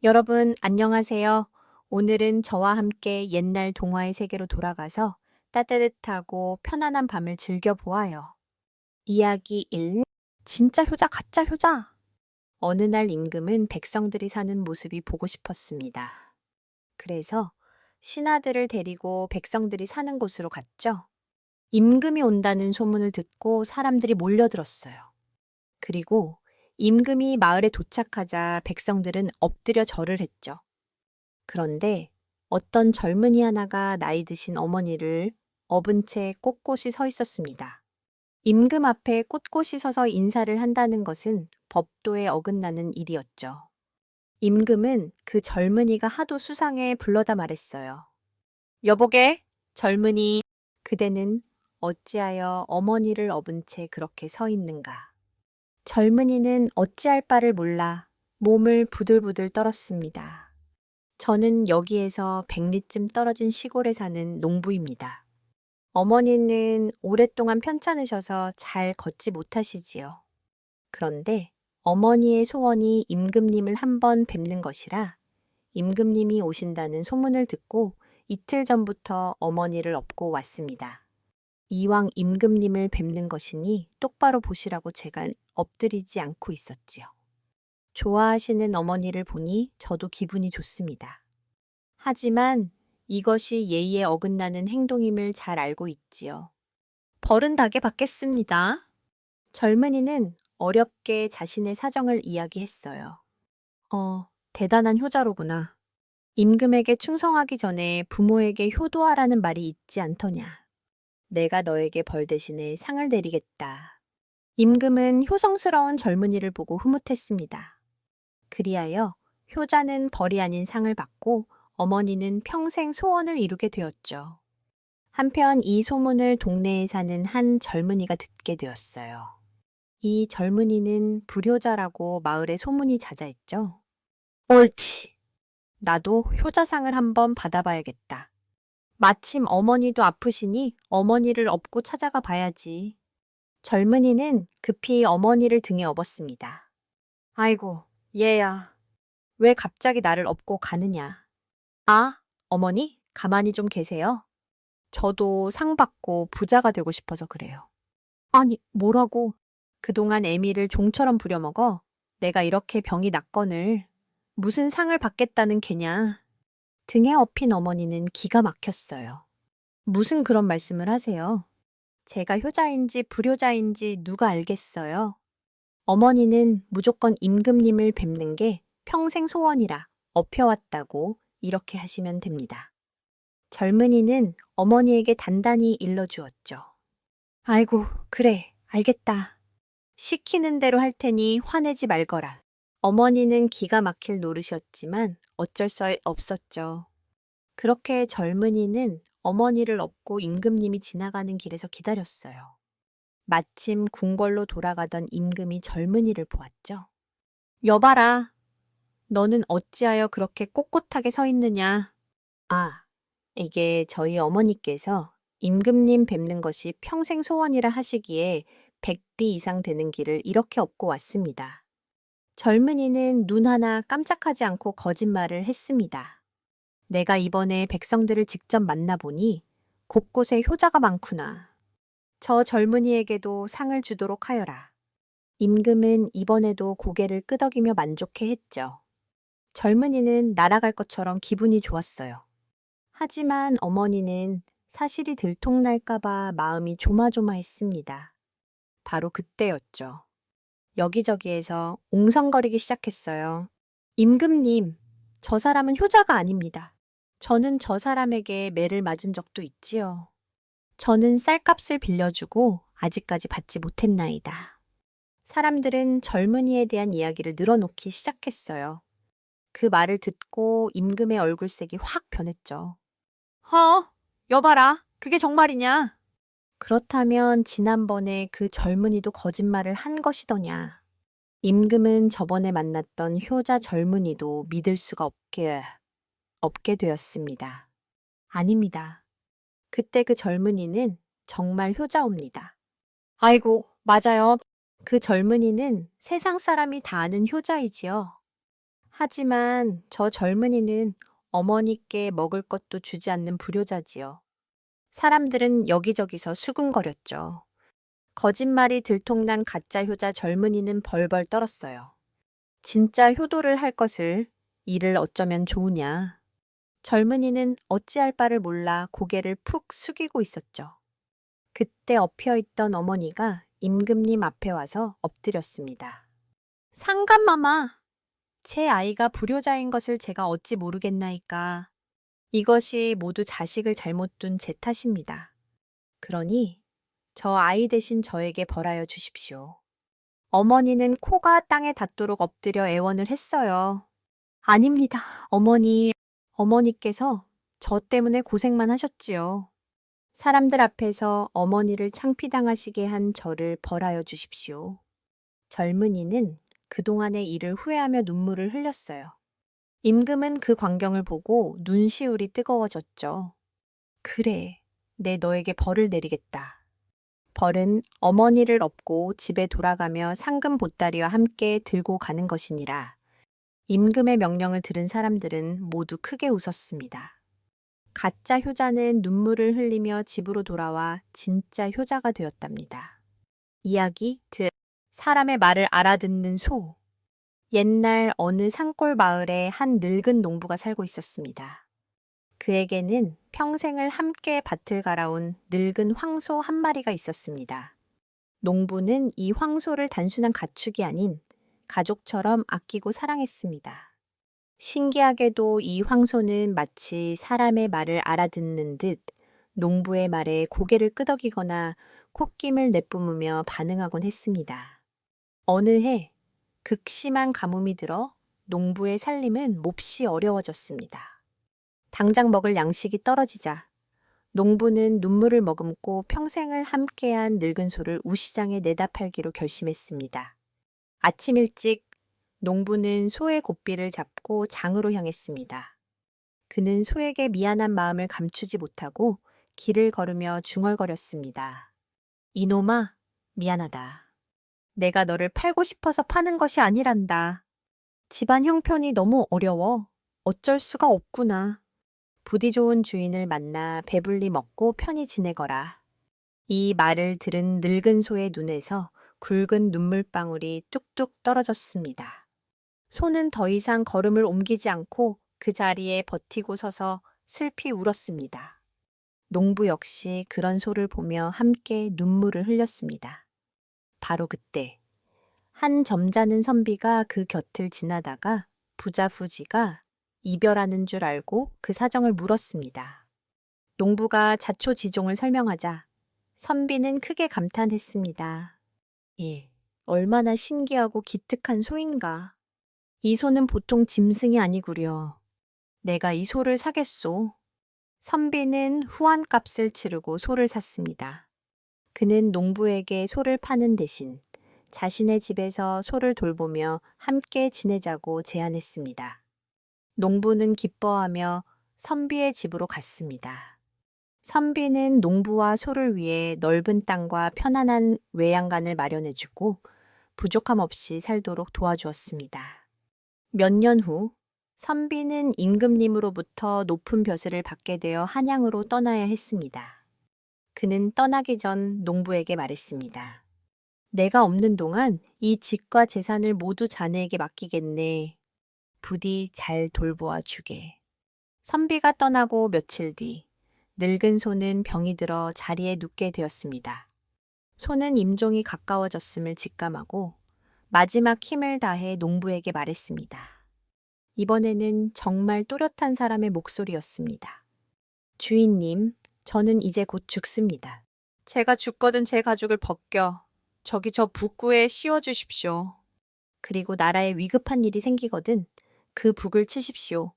여러분, 안녕하세요. 오늘은 저와 함께 옛날 동화의 세계로 돌아가서 따뜻하고 편안한 밤을 즐겨보아요. 이야기 1. 진짜 효자, 가짜 효자! 어느 날 임금은 백성들이 사는 모습이 보고 싶었습니다. 그래서 신하들을 데리고 백성들이 사는 곳으로 갔죠. 임금이 온다는 소문을 듣고 사람들이 몰려들었어요. 그리고 임금이 마을에 도착하자 백성들은 엎드려 절을 했죠. 그런데 어떤 젊은이 하나가 나이 드신 어머니를 업은 채 꼿꼿이 서 있었습니다. 임금 앞에 꼿꼿이 서서 인사를 한다는 것은 법도에 어긋나는 일이었죠. 임금은 그 젊은이가 하도 수상해 불러다 말했어요. 여보게, 젊은이, 그대는 어찌하여 어머니를 업은 채 그렇게 서 있는가? 젊은이는 어찌할 바를 몰라 몸을 부들부들 떨었습니다. 저는 여기에서 100리쯤 떨어진 시골에 사는 농부입니다. 어머니는 오랫동안 편찮으셔서 잘 걷지 못하시지요. 그런데 어머니의 소원이 임금님을 한번 뵙는 것이라 임금님이 오신다는 소문을 듣고 이틀 전부터 어머니를 업고 왔습니다. 이왕 임금님을 뵙는 것이니 똑바로 보시라고 제가 엎드리지 않고 있었지요. 좋아하시는 어머니를 보니 저도 기분이 좋습니다. 하지만 이것이 예의에 어긋나는 행동임을 잘 알고 있지요. 벌은 닭에 받겠습니다. 젊은이는 어렵게 자신의 사정을 이야기했어요. 대단한 효자로구나. 임금에게 충성하기 전에 부모에게 효도하라는 말이 있지 않더냐. 내가 너에게 벌 대신에 상을 내리겠다. 임금은 효성스러운 젊은이를 보고 흐뭇했습니다. 그리하여 효자는 벌이 아닌 상을 받고 어머니는 평생 소원을 이루게 되었죠. 한편 이 소문을 동네에 사는 한 젊은이가 듣게 되었어요. 이 젊은이는 불효자라고 마을에 소문이 자자했죠. 옳지. 나도 효자상을 한번 받아봐야겠다. 마침 어머니도 아프시니 어머니를 업고 찾아가 봐야지. 젊은이는 급히 어머니를 등에 업었습니다. 아이고, 얘야. 왜 갑자기 나를 업고 가느냐? 아, 어머니, 가만히 좀 계세요. 저도 상 받고 부자가 되고 싶어서 그래요. 아니, 뭐라고? 그동안 애미를 종처럼 부려먹어 내가 이렇게 병이 났거늘 무슨 상을 받겠다는 개냐? 등에 업힌 어머니는 기가 막혔어요. 무슨 그런 말씀을 하세요? 제가 효자인지 불효자인지 누가 알겠어요? 어머니는 무조건 임금님을 뵙는 게 평생 소원이라 업혀왔다고 이렇게 하시면 됩니다. 젊은이는 어머니에게 단단히 일러주었죠. 아이고, 그래, 알겠다. 시키는 대로 할 테니 화내지 말거라. 어머니는 기가 막힐 노릇이었지만 어쩔 수 없었죠. 그렇게 젊은이는 어머니를 업고 임금님이 지나가는 길에서 기다렸어요. 마침 궁궐로 돌아가던 임금이 젊은이를 보았죠. 여봐라, 너는 어찌하여 그렇게 꼿꼿하게 서 있느냐? 아, 이게 저희 어머니께서 임금님 뵙는 것이 평생 소원이라 하시기에 100리 이상 되는 길을 이렇게 업고 왔습니다. 젊은이는 눈 하나 깜짝하지 않고 거짓말을 했습니다. 내가 이번에 백성들을 직접 만나보니 곳곳에 효자가 많구나. 저 젊은이에게도 상을 주도록 하여라. 임금은 이번에도 고개를 끄덕이며 만족해 했죠. 젊은이는 날아갈 것처럼 기분이 좋았어요. 하지만 어머니는 사실이 들통날까봐 마음이 조마조마했습니다. 바로 그때였죠. 여기저기에서 옹성거리기 시작했어요. 임금님, 저 사람은 효자가 아닙니다. 저는 저 사람에게 매를 맞은 적도 있지요. 저는 쌀값을 빌려주고 아직까지 받지 못했나이다. 사람들은 젊은이에 대한 이야기를 늘어놓기 시작했어요. 그 말을 듣고 임금의 얼굴색이 확 변했죠. 여봐라. 그게 정말이냐? 그렇다면 지난번에 그 젊은이도 거짓말을 한 것이더냐. 임금은 저번에 만났던 효자 젊은이도 믿을 수가 없게 되었습니다. 아닙니다. 그때 그 젊은이는 정말 효자옵니다. 아이고, 맞아요. 그 젊은이는 세상 사람이 다 아는 효자이지요. 하지만 저 젊은이는 어머니께 먹을 것도 주지 않는 불효자지요. 사람들은 여기저기서 수군거렸죠. 거짓말이 들통난 가짜 효자 젊은이는 벌벌 떨었어요. 진짜 효도를 할 것을 이를 어쩌면 좋으냐. 젊은이는 어찌할 바를 몰라 고개를 푹 숙이고 있었죠. 그때 엎혀있던 어머니가 임금님 앞에 와서 엎드렸습니다. 상감마마, 제 아이가 불효자인 것을 제가 어찌 모르겠나이까. 이것이 모두 자식을 잘못 둔 제 탓입니다. 그러니 저 아이 대신 저에게 벌하여 주십시오. 어머니는 코가 땅에 닿도록 엎드려 애원을 했어요. 아닙니다, 어머니. 어머니께서 저 때문에 고생만 하셨지요. 사람들 앞에서 어머니를 창피당하시게 한 저를 벌하여 주십시오. 젊은이는 그동안의 일을 후회하며 눈물을 흘렸어요. 임금은 그 광경을 보고 눈시울이 뜨거워졌죠. 그래, 내 너에게 벌을 내리겠다. 벌은 어머니를 업고 집에 돌아가며 상금 보따리와 함께 들고 가는 것이니라. 임금의 명령을 들은 사람들은 모두 크게 웃었습니다. 가짜 효자는 눈물을 흘리며 집으로 돌아와 진짜 효자가 되었답니다. 이야기 사람의 말을 알아듣는 소. 옛날 어느 산골 마을에 한 늙은 농부가 살고 있었습니다. 그에게는 평생을 함께 밭을 갈아온 늙은 황소 한 마리가 있었습니다. 농부는 이 황소를 단순한 가축이 아닌 가족처럼 아끼고 사랑했습니다. 신기하게도 이 황소는 마치 사람의 말을 알아듣는 듯 농부의 말에 고개를 끄덕이거나 콧김을 내뿜으며 반응하곤 했습니다. 어느 해 극심한 가뭄이 들어 농부의 살림은 몹시 어려워졌습니다. 당장 먹을 양식이 떨어지자 농부는 눈물을 머금고 평생을 함께한 늙은 소를 우시장에 내다 팔기로 결심했습니다. 아침 일찍 농부는 소의 고삐를 잡고 장으로 향했습니다. 그는 소에게 미안한 마음을 감추지 못하고 길을 걸으며 중얼거렸습니다. 이놈아, 미안하다. 내가 너를 팔고 싶어서 파는 것이 아니란다. 집안 형편이 너무 어려워. 어쩔 수가 없구나. 부디 좋은 주인을 만나 배불리 먹고 편히 지내거라. 이 말을 들은 늙은 소의 눈에서 굵은 눈물방울이 뚝뚝 떨어졌습니다. 소는 더 이상 걸음을 옮기지 않고 그 자리에 버티고 서서 슬피 울었습니다. 농부 역시 그런 소를 보며 함께 눈물을 흘렸습니다. 바로 그때 한 점잖은 선비가 그 곁을 지나다가 부자 부지가 이별하는 줄 알고 그 사정을 물었습니다. 농부가 자초지종을 설명하자 선비는 크게 감탄했습니다. 예, 얼마나 신기하고 기특한 소인가. 이 소는 보통 짐승이 아니구려. 내가 이 소를 사겠소. 선비는 후한값을 치르고 소를 샀습니다. 그는 농부에게 소를 파는 대신 자신의 집에서 소를 돌보며 함께 지내자고 제안했습니다. 농부는 기뻐하며 선비의 집으로 갔습니다. 선비는 농부와 소를 위해 넓은 땅과 편안한 외양간을 마련해주고 부족함 없이 살도록 도와주었습니다. 몇 년 후 선비는 임금님으로부터 높은 벼슬을 받게 되어 한양으로 떠나야 했습니다. 그는 떠나기 전 농부에게 말했습니다. 내가 없는 동안 이 집과 재산을 모두 자네에게 맡기겠네. 부디 잘 돌보아 주게. 선비가 떠나고 며칠 뒤 늙은 소는 병이 들어 자리에 눕게 되었습니다. 소는 임종이 가까워졌음을 직감하고 마지막 힘을 다해 농부에게 말했습니다. 이번에는 정말 또렷한 사람의 목소리였습니다. 주인님, 저는 이제 곧 죽습니다. 제가 죽거든 제 가죽을 벗겨 저기 저 북구에 씌워주십시오. 그리고 나라에 위급한 일이 생기거든 그 북을 치십시오.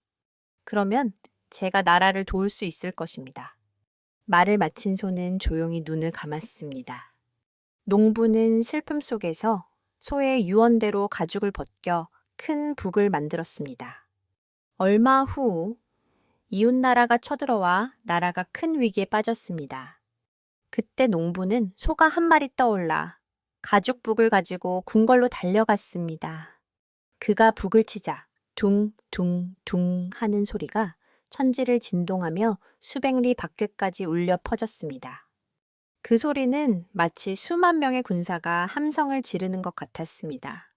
그러면 제가 나라를 도울 수 있을 것입니다. 말을 마친 소는 조용히 눈을 감았습니다. 농부는 슬픔 속에서 소의 유언대로 가죽을 벗겨 큰 북을 만들었습니다. 얼마 후 이웃나라가 쳐들어와 나라가 큰 위기에 빠졌습니다. 그때 농부는 소가 한 마리 떠올라 가죽북을 가지고 궁궐로 달려갔습니다. 그가 북을 치자 둥둥둥 하는 소리가 천지를 진동하며 수백 리 밖에까지 울려 퍼졌습니다. 그 소리는 마치 수만 명의 군사가 함성을 지르는 것 같았습니다.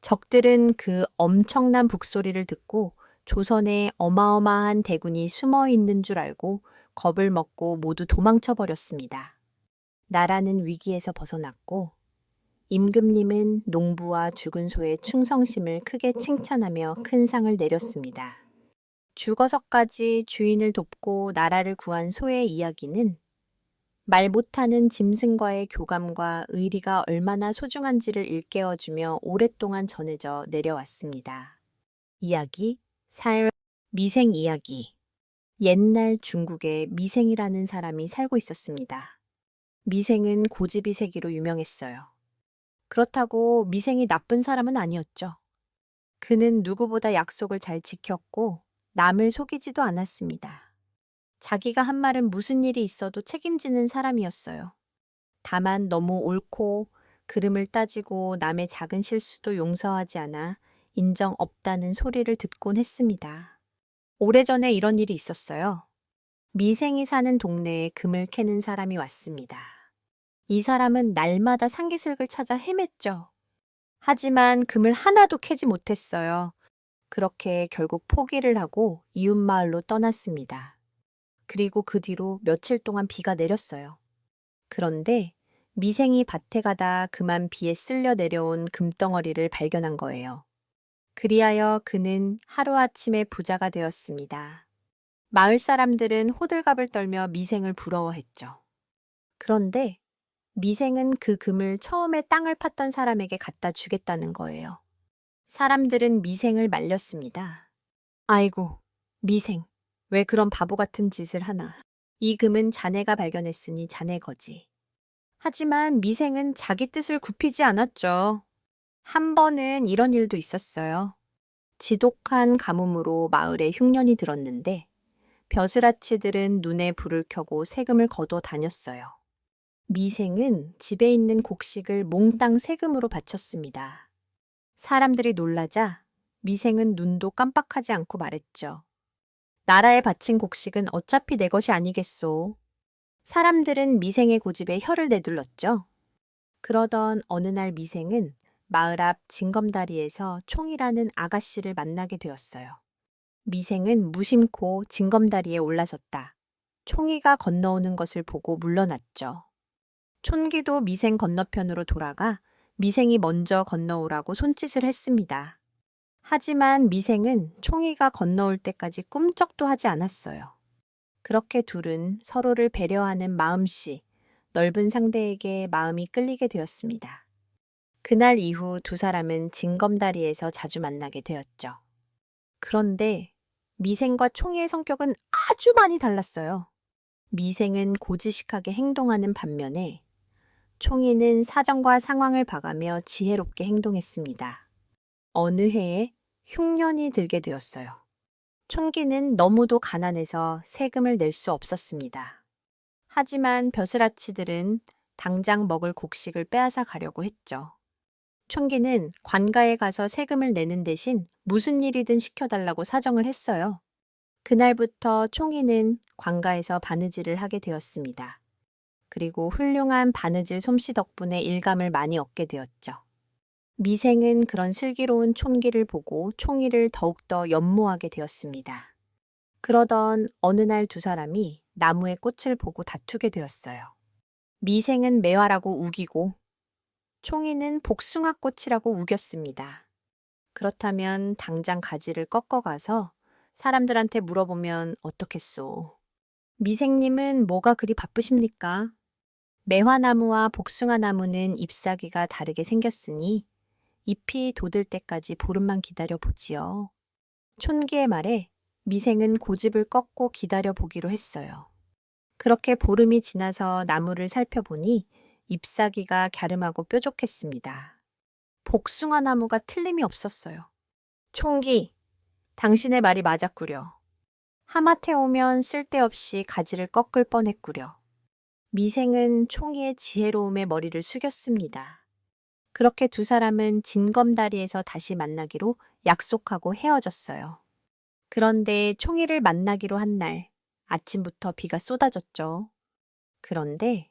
적들은 그 엄청난 북소리를 듣고 조선에 어마어마한 대군이 숨어 있는 줄 알고 겁을 먹고 모두 도망쳐 버렸습니다. 나라는 위기에서 벗어났고 임금님은 농부와 죽은 소의 충성심을 크게 칭찬하며 큰 상을 내렸습니다. 죽어서까지 주인을 돕고 나라를 구한 소의 이야기는 말 못하는 짐승과의 교감과 의리가 얼마나 소중한지를 일깨워주며 오랫동안 전해져 내려왔습니다. 이야기, 살, 미생 이야기. 옛날 중국에 미생이라는 사람이 살고 있었습니다. 미생은 고집이 세기로 유명했어요. 그렇다고 미생이 나쁜 사람은 아니었죠. 그는 누구보다 약속을 잘 지켰고 남을 속이지도 않았습니다. 자기가 한 말은 무슨 일이 있어도 책임지는 사람이었어요. 다만 너무 옳고 그름을 따지고 남의 작은 실수도 용서하지 않아 인정 없다는 소리를 듣곤 했습니다. 오래전에 이런 일이 있었어요. 미생이 사는 동네에 금을 캐는 사람이 왔습니다. 이 사람은 날마다 산기슭을 찾아 헤맸죠. 하지만 금을 하나도 캐지 못했어요. 그렇게 결국 포기를 하고 이웃마을로 떠났습니다. 그리고 그 뒤로 며칠 동안 비가 내렸어요. 그런데 미생이 밭에 가다 그만 비에 쓸려 내려온 금덩어리를 발견한 거예요. 그리하여 그는 하루아침에 부자가 되었습니다. 마을 사람들은 호들갑을 떨며 미생을 부러워했죠. 그런데 미생은 그 금을 처음에 땅을 팠던 사람에게 갖다 주겠다는 거예요. 사람들은 미생을 말렸습니다. 아이고, 미생. 왜 그런 바보 같은 짓을 하나. 이 금은 자네가 발견했으니 자네 거지. 하지만 미생은 자기 뜻을 굽히지 않았죠. 한 번은 이런 일도 있었어요. 지독한 가뭄으로 마을에 흉년이 들었는데 벼슬아치들은 눈에 불을 켜고 세금을 거둬 다녔어요. 미생은 집에 있는 곡식을 몽땅 세금으로 바쳤습니다. 사람들이 놀라자 미생은 눈도 깜빡하지 않고 말했죠. 나라에 바친 곡식은 어차피 내 것이 아니겠소. 사람들은 미생의 고집에 혀를 내둘렀죠. 그러던 어느 날 미생은 마을 앞 징검다리에서 총이라는 아가씨를 만나게 되었어요. 미생은 무심코 징검다리에 올라섰다. 총이가 건너오는 것을 보고 물러났죠. 촌기도 미생 건너편으로 돌아가 미생이 먼저 건너오라고 손짓을 했습니다. 하지만 미생은 총이가 건너올 때까지 꿈쩍도 하지 않았어요. 그렇게 둘은 서로를 배려하는 마음씨, 넓은 상대에게 마음이 끌리게 되었습니다. 그날 이후 두 사람은 징검다리에서 자주 만나게 되었죠. 그런데 미생과 총이의 성격은 아주 많이 달랐어요. 미생은 고지식하게 행동하는 반면에 총이는 사정과 상황을 봐가며 지혜롭게 행동했습니다. 어느 해에 흉년이 들게 되었어요. 촌기는 너무도 가난해서 세금을 낼 수 없었습니다. 하지만 벼슬아치들은 당장 먹을 곡식을 빼앗아 가려고 했죠. 촌기는 관가에 가서 세금을 내는 대신 무슨 일이든 시켜달라고 사정을 했어요. 그날부터 총이는 관가에서 바느질을 하게 되었습니다. 그리고 훌륭한 바느질 솜씨 덕분에 일감을 많이 얻게 되었죠. 미생은 그런 슬기로운 촌기를 보고 총이를 더욱더 연모하게 되었습니다. 그러던 어느 날 두 사람이 나무의 꽃을 보고 다투게 되었어요. 미생은 매화라고 우기고 총이는 복숭아꽃이라고 우겼습니다. 그렇다면 당장 가지를 꺾어가서 사람들한테 물어보면 어떻겠소? 미생님은 뭐가 그리 바쁘십니까? 매화나무와 복숭아나무는 잎사귀가 다르게 생겼으니 잎이 돋을 때까지 보름만 기다려 보지요. 촌기의 말에 미생은 고집을 꺾고 기다려 보기로 했어요. 그렇게 보름이 지나서 나무를 살펴보니 잎사귀가 갸름하고 뾰족했습니다. 복숭아나무가 틀림이 없었어요. 총기, 당신의 말이 맞았구려. 하마태 오면 쓸데없이 가지를 꺾을 뻔했구려. 미생은 총이의 지혜로움에 머리를 숙였습니다. 그렇게 두 사람은 진검다리에서 다시 만나기로 약속하고 헤어졌어요. 그런데 총이를 만나기로 한 날, 아침부터 비가 쏟아졌죠. 그런데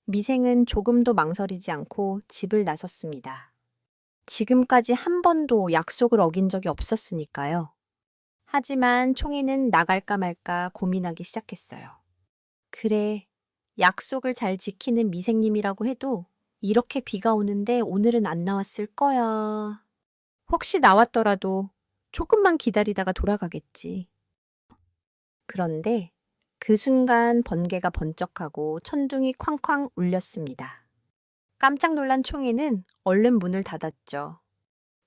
미생은 조금도 망설이지 않고 집을 나섰습니다. 지금까지 한 번도 약속을 어긴 적이 없었으니까요. 하지만 총이는 나갈까 말까 고민하기 시작했어요. 그래, 약속을 잘 지키는 미생님이라고 해도 이렇게 비가 오는데 오늘은 안 나왔을 거야. 혹시 나왔더라도 조금만 기다리다가 돌아가겠지. 그런데 그 순간 번개가 번쩍하고 천둥이 쾅쾅 울렸습니다. 깜짝 놀란 총이는 얼른 문을 닫았죠.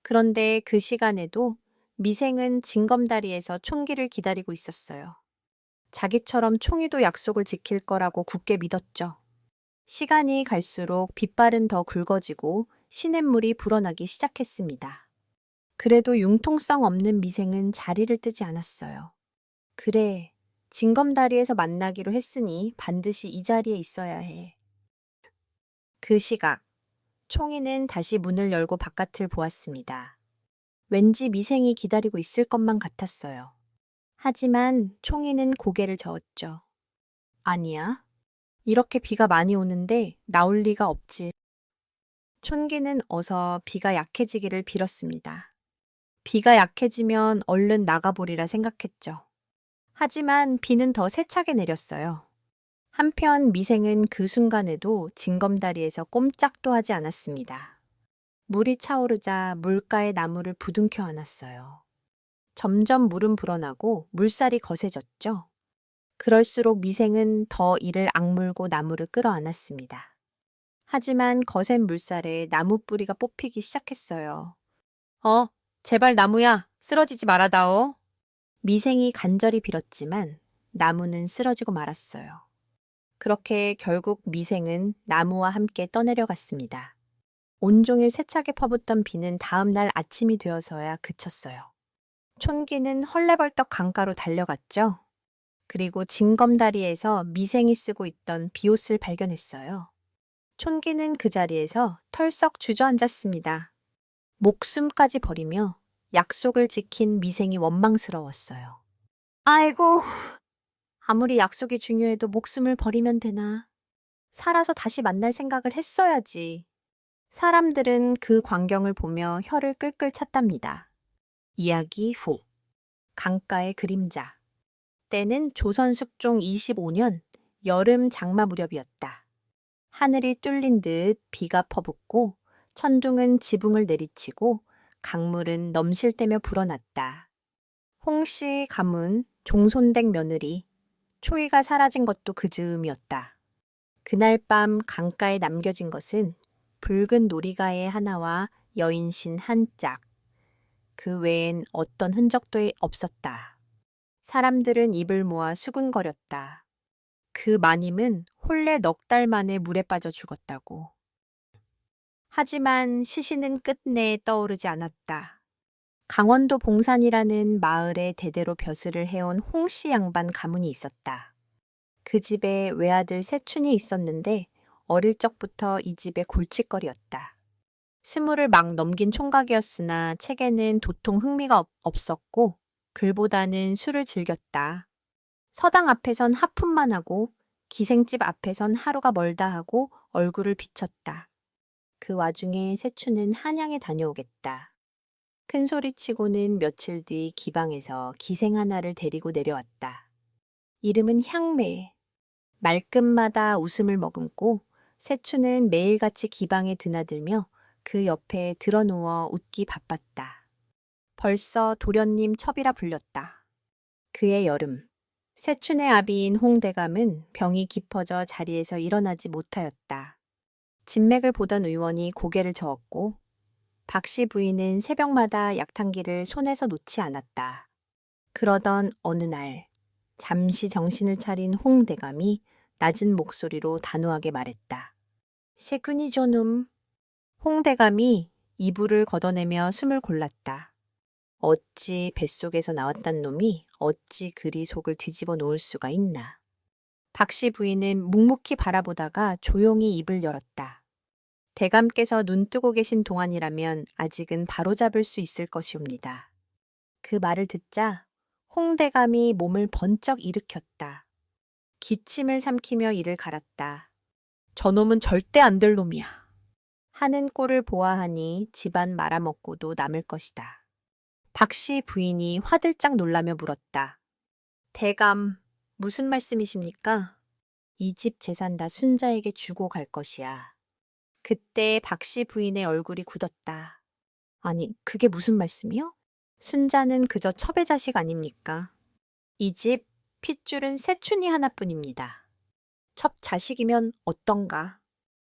그런데 그 시간에도 미생은 징검다리에서 총기를 기다리고 있었어요. 자기처럼 총이도 약속을 지킬 거라고 굳게 믿었죠. 시간이 갈수록 빛발은 더 굵어지고 시냇물이 불어나기 시작했습니다. 그래도 융통성 없는 미생은 자리를 뜨지 않았어요. 그래, 징검다리에서 만나기로 했으니 반드시 이 자리에 있어야 해. 그 시각, 총이는 다시 문을 열고 바깥을 보았습니다. 왠지 미생이 기다리고 있을 것만 같았어요. 하지만 총이는 고개를 저었죠. 아니야. 이렇게 비가 많이 오는데 나올 리가 없지. 촌기는 어서 비가 약해지기를 빌었습니다. 비가 약해지면 얼른 나가보리라 생각했죠. 하지만 비는 더 세차게 내렸어요. 한편 미생은 그 순간에도 징검다리에서 꼼짝도 하지 않았습니다. 물이 차오르자 물가에 나무를 부둥켜 안았어요. 점점 물은 불어나고 물살이 거세졌죠. 그럴수록 미생은 더 이를 악물고 나무를 끌어안았습니다. 하지만 거센 물살에 나무 뿌리가 뽑히기 시작했어요. 제발 나무야, 쓰러지지 말아다오. 미생이 간절히 빌었지만 나무는 쓰러지고 말았어요. 그렇게 결국 미생은 나무와 함께 떠내려갔습니다. 온종일 세차게 퍼붓던 비는 다음 날 아침이 되어서야 그쳤어요. 촌기는 헐레벌떡 강가로 달려갔죠. 그리고 징검다리에서 미생이 쓰고 있던 비옷을 발견했어요. 촌기는 그 자리에서 털썩 주저앉았습니다. 목숨까지 버리며 약속을 지킨 미생이 원망스러웠어요. 아이고, 아무리 약속이 중요해도 목숨을 버리면 되나. 살아서 다시 만날 생각을 했어야지. 사람들은 그 광경을 보며 혀를 끌끌 찼답니다. 이야기 후. 강가의 그림자. 때는 조선 숙종 25년 여름 장마 무렵이었다. 하늘이 뚫린 듯 비가 퍼붓고 천둥은 지붕을 내리치고 강물은 넘실대며 불어났다. 홍씨 가문 종손댁 며느리 초이가 사라진 것도 그 즈음이었다. 그날 밤 강가에 남겨진 것은 붉은 놀이가의 하나와 여인신 한 짝. 그 외엔 어떤 흔적도 없었다. 사람들은 입을 모아 수군거렸다. 그 마님은 혼례 넉 달 만에 물에 빠져 죽었다고. 하지만 시신은 끝내 떠오르지 않았다. 강원도 봉산이라는 마을에 대대로 벼슬을 해온 홍씨 양반 가문이 있었다. 그 집에 외아들 세춘이 있었는데 어릴 적부터 이 집의 골칫거리였다. 20을 막 넘긴 총각이었으나 책에는 도통 흥미가 없었고 글보다는 술을 즐겼다. 서당 앞에선 하품만 하고 기생집 앞에선 하루가 멀다 하고 얼굴을 비쳤다. 그 와중에 세춘은 한양에 다녀오겠다. 큰 소리치고는 며칠 뒤 기방에서 기생 하나를 데리고 내려왔다. 이름은 향매. 말끝마다 웃음을 머금고 세춘은 매일같이 기방에 드나들며 그 옆에 드러누워 웃기 바빴다. 벌써 도련님 첩이라 불렸다. 그해 여름, 세춘의 아비인 홍대감은 병이 깊어져 자리에서 일어나지 못하였다. 진맥을 보던 의원이 고개를 저었고 박씨 부인은 새벽마다 약탕기를 손에서 놓지 않았다. 그러던 어느 날 잠시 정신을 차린 홍대감이 낮은 목소리로 단호하게 말했다. 세근이 저놈. 홍대감이 이불을 걷어내며 숨을 골랐다. 어찌 뱃속에서 나왔단 놈이 어찌 그리 속을 뒤집어 놓을 수가 있나. 박씨 부인은 묵묵히 바라보다가 조용히 입을 열었다. 대감께서 눈 뜨고 계신 동안이라면 아직은 바로잡을 수 있을 것이옵니다. 그 말을 듣자 홍대감이 몸을 번쩍 일으켰다. 기침을 삼키며 이를 갈았다. 저놈은 절대 안 될 놈이야. 하는 꼴을 보아하니 집안 말아먹고도 남을 것이다. 박씨 부인이 화들짝 놀라며 물었다. 대감, 무슨 말씀이십니까? 이 집 재산 다 순자에게 주고 갈 것이야. 그때 박씨 부인의 얼굴이 굳었다. 아니, 그게 무슨 말씀이요? 순자는 그저 첩의 자식 아닙니까? 이 집 핏줄은 세춘이 하나뿐입니다. 첩 자식이면 어떤가?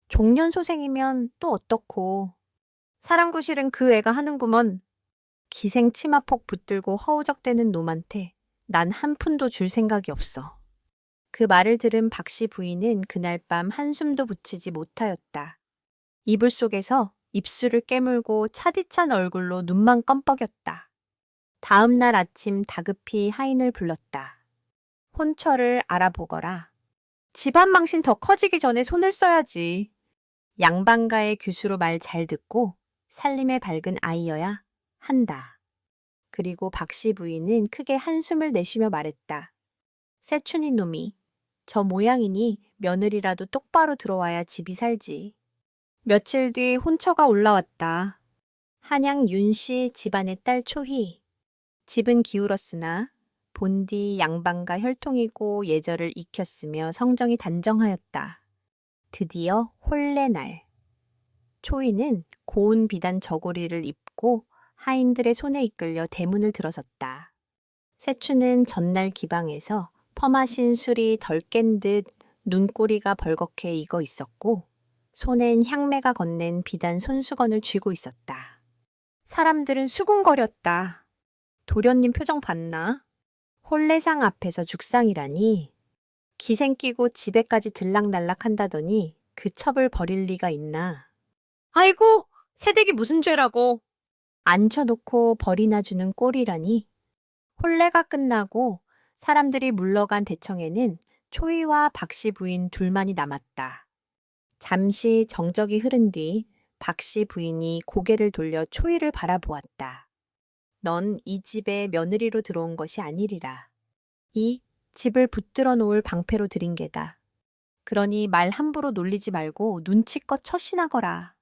종년소생이면 또 어떻고? 사랑구실은 그 애가 하는구먼. 기생 치마폭 붙들고 허우적대는 놈한테 난 한 푼도 줄 생각이 없어. 그 말을 들은 박씨 부인은 그날 밤 한숨도 붙이지 못하였다. 이불 속에서 입술을 깨물고 차디찬 얼굴로 눈만 껌뻑였다. 다음 날 아침 다급히 하인을 불렀다. 혼처를 알아보거라. 집안 망신 더 커지기 전에 손을 써야지. 양반가의 규수로 말 잘 듣고 살림에 밝은 아이여야 한다. 그리고 박씨 부인은 크게 한숨을 내쉬며 말했다. 새춘이 놈이 저 모양이니 며느리라도 똑바로 들어와야 집이 살지. 며칠 뒤 혼처가 올라왔다. 한양 윤씨 집안의 딸 초희. 집은 기울었으나 본디 양반과 혈통이고 예절을 익혔으며 성정이 단정하였다. 드디어 혼례날. 초희는 고운 비단 저고리를 입고 하인들의 손에 이끌려 대문을 들어섰다. 세추는 전날 기방에서 퍼마신 술이 덜 깬 듯 눈꼬리가 벌겋게 익어 있었고 손엔 향매가 건넨 비단 손수건을 쥐고 있었다. 사람들은 수군거렸다. 도련님 표정 봤나? 혼례상 앞에서 죽상이라니. 기생 끼고 집에까지 들락날락 한다더니 그 첩을 버릴 리가 있나. 아이고, 새댁이 무슨 죄라고. 앉혀놓고 벌이나 주는 꼴이라니. 혼례가 끝나고 사람들이 물러간 대청에는 초이와 박씨 부인 둘만이 남았다. 잠시 정적이 흐른 뒤 박씨 부인이 고개를 돌려 초이를 바라보았다. 넌 이 집에 며느리로 들어온 것이 아니리라. 이 집을 붙들어 놓을 방패로 들인 게다. 그러니 말 함부로 놀리지 말고 눈치껏 처신하거라.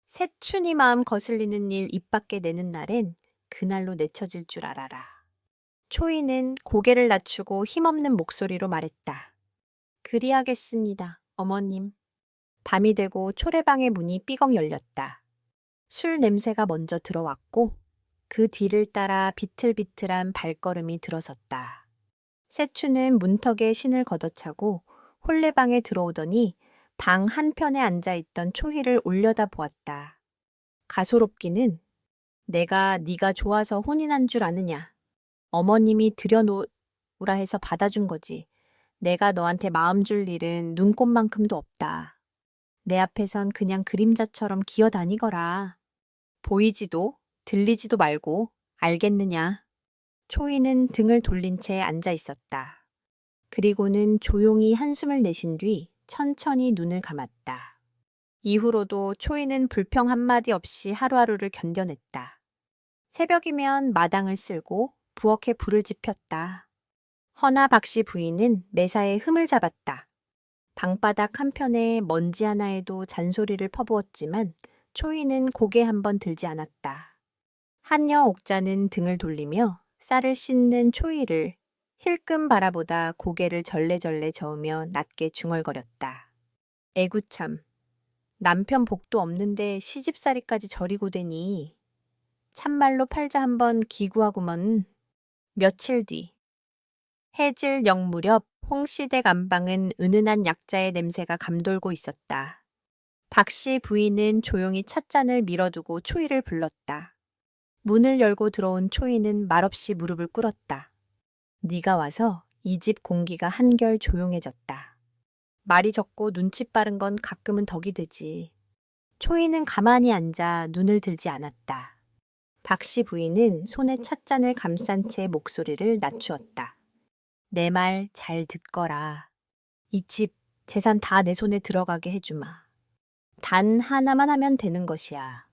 새춘이 마음 거슬리는 일 입 밖에 내는 날엔 그날로 내쳐질 줄 알아라. 초이는 고개를 낮추고 힘없는 목소리로 말했다. 그리하겠습니다, 어머님. 밤이 되고 초래방의 문이 삐걱 열렸다. 술 냄새가 먼저 들어왔고 그 뒤를 따라 비틀비틀한 발걸음이 들어섰다. 세추는 문턱에 신을 걷어차고 혼례방에 들어오더니 방 한편에 앉아있던 초희를 올려다보았다. 가소롭기는 내가 네가 좋아서 혼인한 줄 아느냐. 어머님이 들여놓으라 해서 받아준 거지. 내가 너한테 마음 줄 일은 눈꽃만큼도 없다. 내 앞에선 그냥 그림자처럼 기어다니거라. 보이지도 들리지도 말고 알겠느냐. 초이는 등을 돌린 채 앉아 있었다. 그리고는 조용히 한숨을 내쉰 뒤 천천히 눈을 감았다. 이후로도 초이는 불평 한마디 없이 하루하루를 견뎌냈다. 새벽이면 마당을 쓸고 부엌에 불을 지폈다. 허나 박씨 부인은 매사에 흠을 잡았다. 방바닥 한편에 먼지 하나에도 잔소리를 퍼부었지만 초이는 고개 한번 들지 않았다. 한여 옥자는 등을 돌리며 쌀을 씻는 초이를 힐끔 바라보다 고개를 절레절레 저으며 낮게 중얼거렸다. 애구참, 남편 복도 없는데 시집살이까지 저리고 되니 참말로 팔자 한번 기구하구먼. 며칠 뒤 해질 영 무렵 홍시댁 안방은 은은한 약자의 냄새가 감돌고 있었다. 박씨 부인은 조용히 찻잔을 밀어두고 초이를 불렀다. 문을 열고 들어온 초이는 말없이 무릎을 꿇었다. 네가 와서 이 집 공기가 한결 조용해졌다. 말이 적고 눈치 빠른 건 가끔은 덕이 되지. 초이는 가만히 앉아 눈을 들지 않았다. 박씨 부인은 손에 찻잔을 감싼 채 목소리를 낮추었다. 내 말 잘 듣거라. 이 집 재산 다 내 손에 들어가게 해주마. 단 하나만 하면 되는 것이야.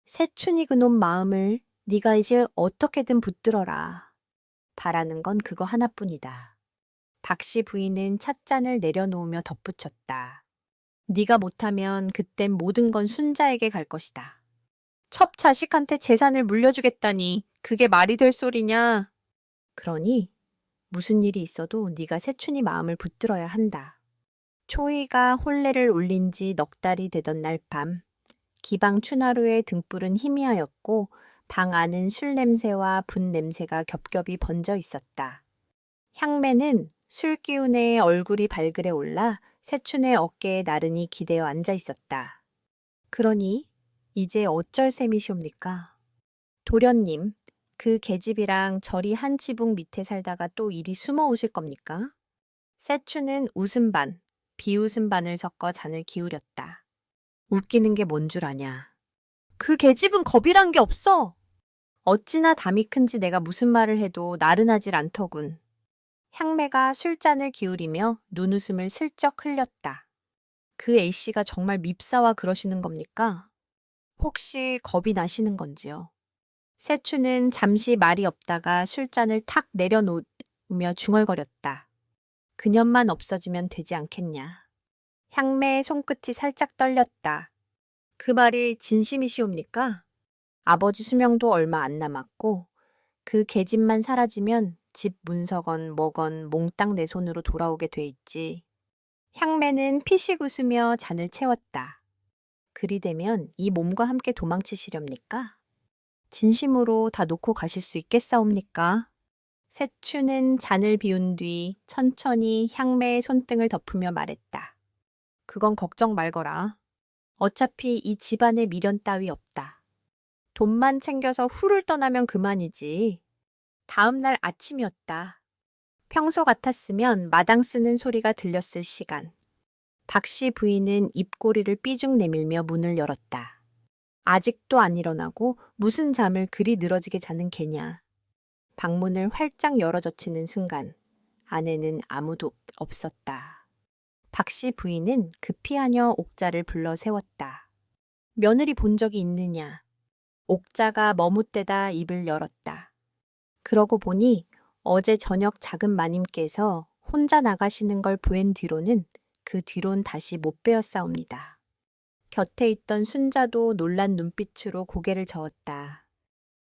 새춘이 그놈 마음을 네가 이제 어떻게든 붙들어라. 바라는 건 그거 하나뿐이다. 박씨 부인은 찻잔을 내려놓으며 덧붙였다. 네가 못하면 그땐 모든 건 순자에게 갈 것이다. 첩 자식한테 재산을 물려주겠다니 그게 말이 될 소리냐? 그러니 무슨 일이 있어도 네가 세춘이 마음을 붙들어야 한다. 초이가 혼례를 올린 지 넉 달이 되던 날 밤, 기방 춘하루의 등불은 희미하였고 방 안은 술 냄새와 분 냄새가 겹겹이 번져 있었다. 향매는 술 기운에 얼굴이 발그레 올라 세춘의 어깨에 나른히 기대어 앉아 있었다. 그러니 이제 어쩔 셈이시옵니까? 도련님, 그 계집이랑 저리 한 지붕 밑에 살다가 또 이리 숨어 오실 겁니까? 세추는 웃음 반, 비웃음 반을 섞어 잔을 기울였다. 웃기는 게 뭔 줄 아냐. 그 계집은 겁이란 게 없어. 어찌나 담이 큰지 내가 무슨 말을 해도 나른하질 않더군. 향매가 술잔을 기울이며 눈웃음을 슬쩍 흘렸다. 그 A씨가 정말 밉사와 그러시는 겁니까? 혹시 겁이 나시는 건지요? 세추는 잠시 말이 없다가 술잔을 탁 내려놓으며 중얼거렸다. 그년만 없어지면 되지 않겠냐. 향매의 손끝이 살짝 떨렸다. 그 말이 진심이시옵니까? 아버지 수명도 얼마 안 남았고 그 계집만 사라지면 집 문서건 뭐건 몽땅 내 손으로 돌아오게 돼 있지. 향매는 피식 웃으며 잔을 채웠다. 그리 되면 이 몸과 함께 도망치시렵니까? 진심으로 다 놓고 가실 수 있겠사옵니까? 세추는 잔을 비운 뒤 천천히 향매의 손등을 덮으며 말했다. 그건 걱정 말거라. 어차피 이 집안에 미련 따위 없다. 돈만 챙겨서 후를 떠나면 그만이지. 다음 날 아침이었다. 평소 같았으면 마당 쓰는 소리가 들렸을 시간. 박씨 부인은 입꼬리를 삐죽 내밀며 문을 열었다. 아직도 안 일어나고 무슨 잠을 그리 늘어지게 자는 개냐. 방문을 활짝 열어젖히는 순간 안에는 아무도 없었다. 박씨 부인은 급히 하녀 옥자를 불러 세웠다. 며느리 본 적이 있느냐. 옥자가 머뭇대다 입을 열었다. 그러고 보니 어제 저녁 작은 마님께서 혼자 나가시는 걸 보인 뒤로는 그 뒤론 다시 못 뵈었사옵니다. 곁에 있던 순자도 놀란 눈빛으로 고개를 저었다.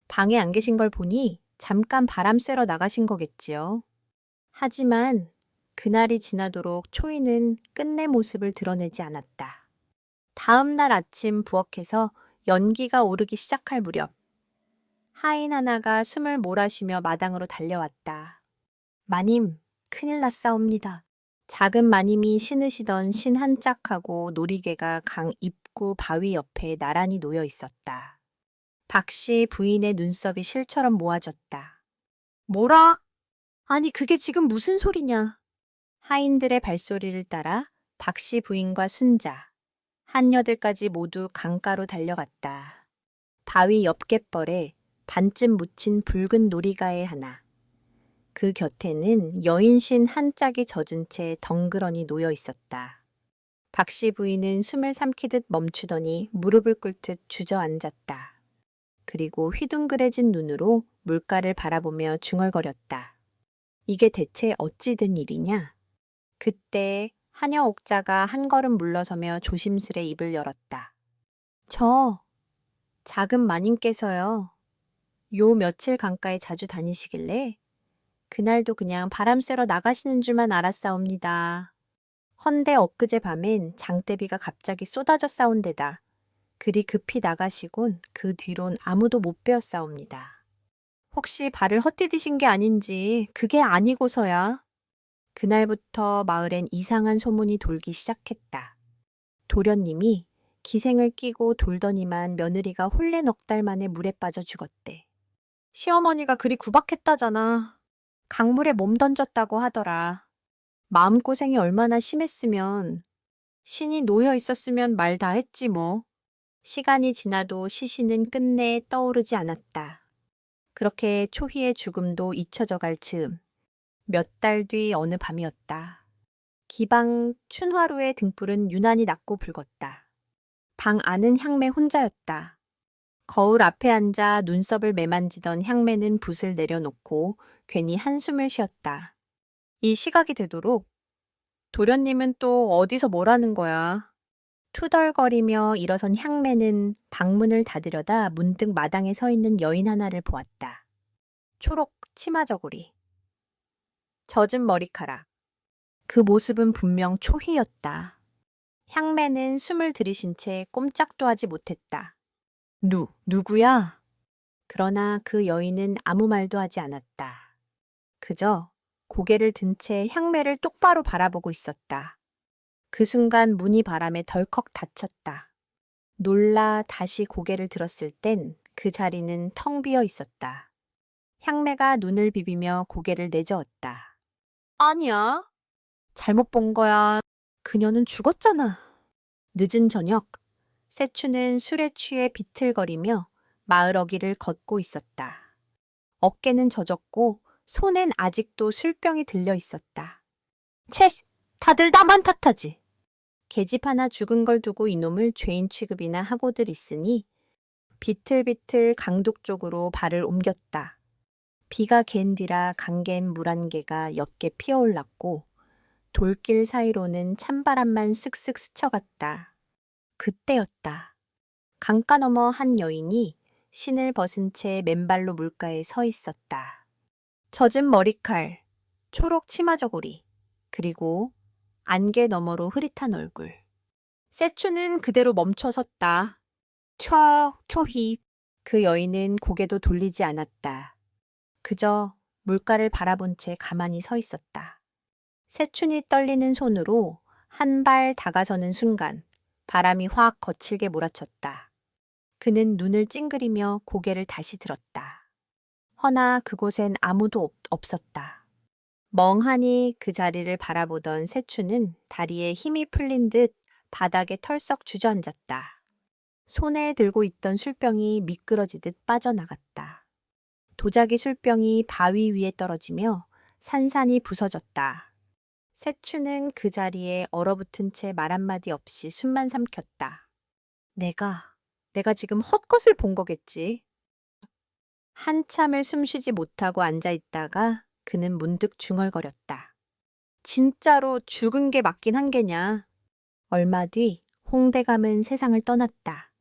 방에 안 계신 걸 보니 잠깐 바람 쐬러 나가신 거겠지요. 하지만 그날이 지나도록 초이는 끝내 모습을 드러내지 않았다. 다음 날 아침 부엌에서 연기가 오르기 시작할 무렵 하인 하나가 숨을 몰아쉬며 마당으로 달려왔다. 마님, 큰일 났사옵니다. 작은 마님이 신으시던 신 한 짝하고 놀이개가 강 입구 바위 옆에 나란히 놓여 있었다. 박씨 부인의 눈썹이 실처럼 모아졌다. 뭐라? 아니 그게 지금 무슨 소리냐? 하인들의 발소리를 따라 박씨 부인과 순자, 한여들까지 모두 강가로 달려갔다. 바위 옆 갯벌에 반쯤 묻힌 붉은 놀이가에 하나. 그 곁에는 여인신 한 짝이 젖은 채 덩그러니 놓여 있었다. 박씨 부인은 숨을 삼키듯 멈추더니 무릎을 꿇듯 주저앉았다. 그리고 휘둥그레진 눈으로 물가를 바라보며 중얼거렸다. 이게 대체 어찌 된 일이냐? 그때 하녀 옥자가 한 걸음 물러서며 조심스레 입을 열었다. 저 작은 마님께서요. 요 며칠 강가에 자주 다니시길래 그날도 그냥 바람 쐬러 나가시는 줄만 알았사옵니다. 헌데 엊그제 밤엔 장대비가 갑자기 쏟아졌사온데다 그리 급히 나가시곤 그 뒤론 아무도 못 뵈었사옵니다. 혹시 발을 헛디디신 게 아닌지 그게 아니고서야. 그날부터 마을엔 이상한 소문이 돌기 시작했다. 도련님이 기생을 끼고 돌더니만 며느리가 혼례 넉 달 만에 물에 빠져 죽었대. 시어머니가 그리 구박했다잖아. 강물에 몸 던졌다고 하더라. 마음고생이 얼마나 심했으면 신이 놓여 있었으면 말 다 했지 뭐. 시간이 지나도 시신은 끝내 떠오르지 않았다. 그렇게 초희의 죽음도 잊혀져 갈 즈음 몇 달 뒤 어느 밤이었다. 기방 춘화루의 등불은 유난히 낮고 붉었다. 방 안은 향매 혼자였다. 거울 앞에 앉아 눈썹을 매만지던 향매는 붓을 내려놓고 괜히 한숨을 쉬었다. 이 시각이 되도록 도련님은 또 어디서 뭘 하는 거야? 투덜거리며 일어선 향매는 방문을 닫으려다 문득 마당에 서 있는 여인 하나를 보았다. 초록 치마 저고리, 젖은 머리카락. 그 모습은 분명 초희였다. 향매는 숨을 들이신 채 꼼짝도 하지 못했다. 누구야? 그러나 그 여인은 아무 말도 하지 않았다. 그저 고개를 든 채 향매를 똑바로 바라보고 있었다. 그 순간 문이 바람에 덜컥 닫혔다. 놀라 다시 고개를 들었을 땐 그 자리는 텅 비어 있었다. 향매가 눈을 비비며 고개를 내저었다. 아니야. 잘못 본 거야. 그녀는 죽었잖아. 늦은 저녁, 세추는 술에 취해 비틀거리며 마을 어귀를 걷고 있었다. 어깨는 젖었고 손엔 아직도 술병이 들려 있었다. 채, 다들 나만 탓하지. 계집 하나 죽은 걸 두고 이놈을 죄인 취급이나 하고들 있으니 비틀비틀 강둑 쪽으로 발을 옮겼다. 비가 갠 뒤라 강갠 물 한 개가 옅게 피어올랐고 돌길 사이로는 찬바람만 쓱쓱 스쳐갔다. 그때였다. 강가 너머 한 여인이 신을 벗은 채 맨발로 물가에 서 있었다. 젖은 머리칼, 초록 치마 저고리, 그리고 안개 너머로 흐릿한 얼굴. 세추는 그대로 멈춰 섰다. 초희. 그 여인은 고개도 돌리지 않았다. 그저 물가를 바라본 채 가만히 서 있었다. 세춘이 떨리는 손으로 한 발 다가서는 순간 바람이 확 거칠게 몰아쳤다. 그는 눈을 찡그리며 고개를 다시 들었다. 허나 그곳엔 아무도 없었다. 멍하니 그 자리를 바라보던 세추는 다리에 힘이 풀린 듯 바닥에 털썩 주저앉았다. 손에 들고 있던 술병이 미끄러지듯 빠져나갔다. 도자기 술병이 바위 위에 떨어지며 산산이 부서졌다. 세추는 그 자리에 얼어붙은 채 말 한마디 없이 숨만 삼켰다. 내가 지금 헛것을 본 거겠지. 한참을 숨쉬지 못하고 앉아있다가 그는 문득 중얼거렸다. 진짜로 죽은 게 맞긴 한 게냐. 얼마 뒤 홍대감은 세상을 떠났다.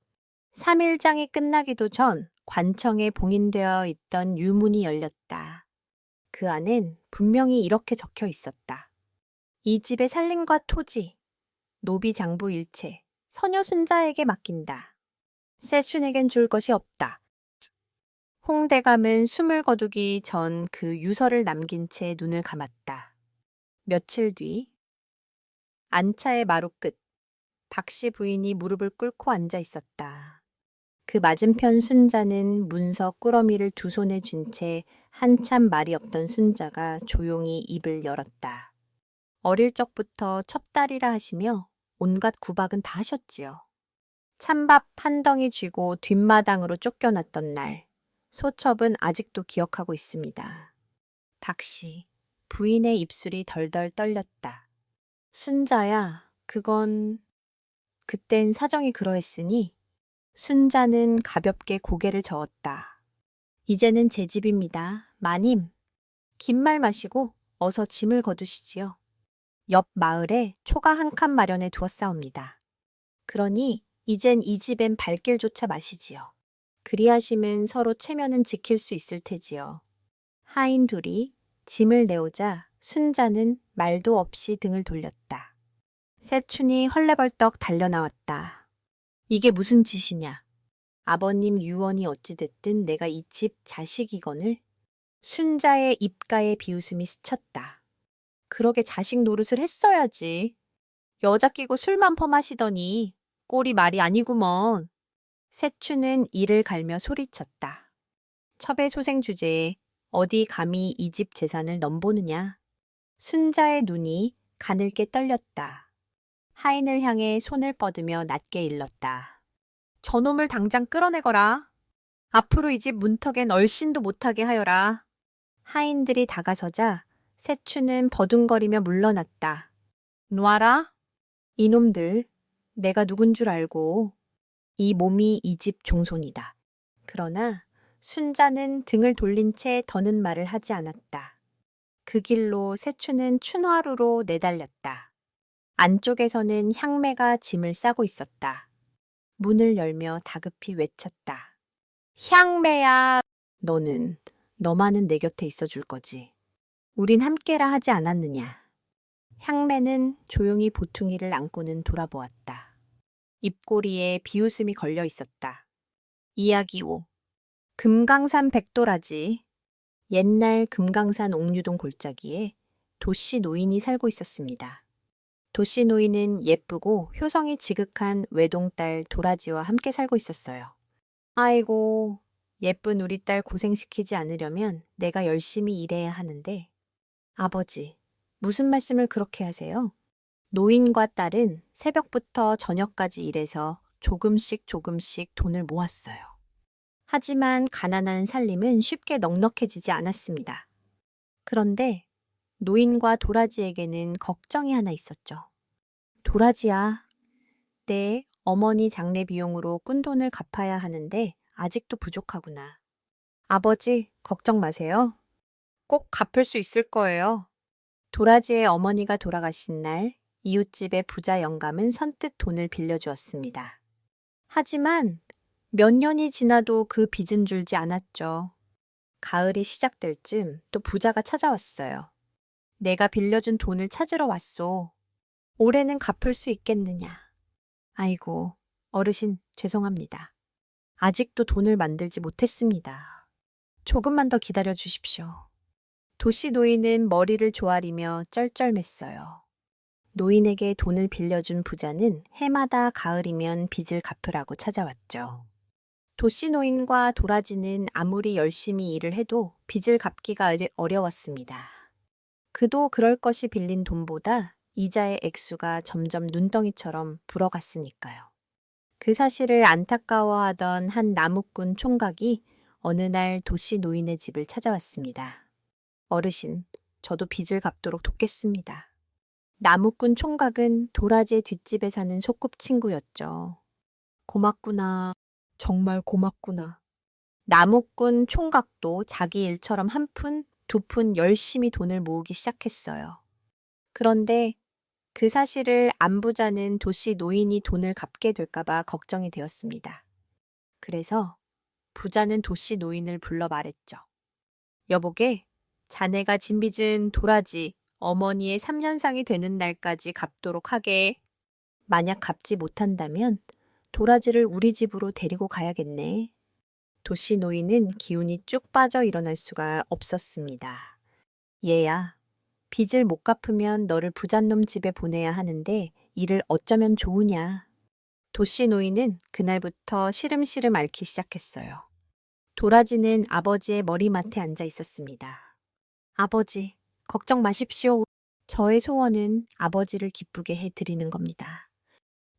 3일장이 끝나기도 전 관청에 봉인되어 있던 유문이 열렸다. 그 안엔 분명히 이렇게 적혀 있었다. 이 집의 살림과 토지, 노비 장부 일체, 서녀 순자에게 맡긴다. 세춘에겐 줄 것이 없다. 홍대감은 숨을 거두기 전 그 유서를 남긴 채 눈을 감았다. 며칠 뒤 안차의 마루 끝, 박씨 부인이 무릎을 꿇고 앉아 있었다. 그 맞은편 순자는 문서 꾸러미를 두 손에 쥔 채 한참 말이 없던 순자가 조용히 입을 열었다. 어릴 적부터 첩다리라 하시며 온갖 구박은 다 하셨지요. 찬밥 한 덩이 쥐고 뒷마당으로 쫓겨났던 날, 소첩은 아직도 기억하고 있습니다. 박씨, 부인의 입술이 덜덜 떨렸다. 순자야, 그땐 사정이 그러했으니 순자는 가볍게 고개를 저었다. 이제는 제 집입니다. 마님, 긴 말 마시고 어서 짐을 거두시지요. 옆 마을에 초가 한 칸 마련해 두었사옵니다. 그러니 이젠 이 집엔 발길조차 마시지요. 그리하심은 서로 체면은 지킬 수 있을 테지요. 하인 둘이 짐을 내오자 순자는 말도 없이 등을 돌렸다. 세춘이 헐레벌떡 달려나왔다. 이게 무슨 짓이냐. 아버님 유언이 어찌됐든 내가 이 집 자식이거늘. 순자의 입가에 비웃음이 스쳤다. 그러게 자식 노릇을 했어야지. 여자 끼고 술만 퍼마시더니 꼴이 말이 아니구먼. 세추는 이를 갈며 소리쳤다. 첩의 소생 주제에 어디 감히 이 집 재산을 넘보느냐. 순자의 눈이 가늘게 떨렸다. 하인을 향해 손을 뻗으며 낮게 일렀다. 저놈을 당장 끌어내거라. 앞으로 이 집 문턱엔 얼씬도 못하게 하여라. 하인들이 다가서자 세추는 버둥거리며 물러났다. 놔라. 이놈들, 내가 누군 줄 알고. 이 몸이 이 집 종손이다. 그러나 순자는 등을 돌린 채 더는 말을 하지 않았다. 그 길로 세추는 춘화루로 내달렸다. 안쪽에서는 향매가 짐을 싸고 있었다. 문을 열며 다급히 외쳤다. 향매야! 너만은 내 곁에 있어 줄 거지. 우린 함께라 하지 않았느냐. 향매는 조용히 보퉁이를 안고는 돌아보았다. 입꼬리에 비웃음이 걸려 있었다. 이야기 5. 금강산 백도라지. 옛날 금강산 옥류동 골짜기에 도씨 노인이 살고 있었습니다. 도씨 노인은 예쁘고 효성이 지극한 외동딸 도라지와 함께 살고 있었어요. 아이고, 예쁜 우리 딸 고생시키지 않으려면 내가 열심히 일해야 하는데. 아버지, 무슨 말씀을 그렇게 하세요? 노인과 딸은 새벽부터 저녁까지 일해서 조금씩 돈을 모았어요. 하지만 가난한 살림은 쉽게 넉넉해지지 않았습니다. 그런데 노인과 도라지에게는 걱정이 하나 있었죠. 도라지야, 내 어머니 장례 비용으로 꾼 돈을 갚아야 하는데 아직도 부족하구나. 아버지, 걱정 마세요. 꼭 갚을 수 있을 거예요. 도라지의 어머니가 돌아가신 날 이웃집의 부자 영감은 선뜻 돈을 빌려주었습니다. 하지만 몇 년이 지나도 그 빚은 줄지 않았죠. 가을이 시작될 즈음 또 부자가 찾아왔어요. 내가 빌려준 돈을 찾으러 왔소. 올해는 갚을 수 있겠느냐. 아이고, 어르신 죄송합니다. 아직도 돈을 만들지 못했습니다. 조금만 더 기다려 주십시오. 도씨 노인은 머리를 조아리며 쩔쩔맸어요. 노인에게 돈을 빌려준 부자는 해마다 가을이면 빚을 갚으라고 찾아왔죠. 도씨 노인과 도라지는 아무리 열심히 일을 해도 빚을 갚기가 어려웠습니다. 그도 그럴 것이 빌린 돈보다 이자의 액수가 점점 눈덩이처럼 불어갔으니까요. 그 사실을 안타까워하던 한 나무꾼 총각이 어느 날 도씨 노인의 집을 찾아왔습니다. 어르신, 저도 빚을 갚도록 돕겠습니다. 나무꾼 총각은 도라지의 뒷집에 사는 소꿉친구였죠. 고맙구나. 정말 고맙구나. 나무꾼 총각도 자기 일처럼 한 푼, 두 푼 열심히 돈을 모으기 시작했어요. 그런데 그 사실을 안부자는 도씨 노인이 돈을 갚게 될까봐 걱정이 되었습니다. 그래서 부자는 도씨 노인을 불러 말했죠. 여보게, 자네가 진 빚은 도라지, 어머니의 3년상이 되는 날까지 갚도록 하게. 만약 갚지 못한다면 도라지를 우리 집으로 데리고 가야겠네. 도씨 노인은 기운이 쭉 빠져 일어날 수가 없었습니다. 얘야, 빚을 못 갚으면 너를 부잣놈 집에 보내야 하는데 이를 어쩌면 좋으냐. 도씨 노인은 그날부터 시름시름 앓기 시작했어요. 도라지는 아버지의 머리맡에 앉아 있었습니다. 아버지, 걱정 마십시오. 저의 소원은 아버지를 기쁘게 해드리는 겁니다.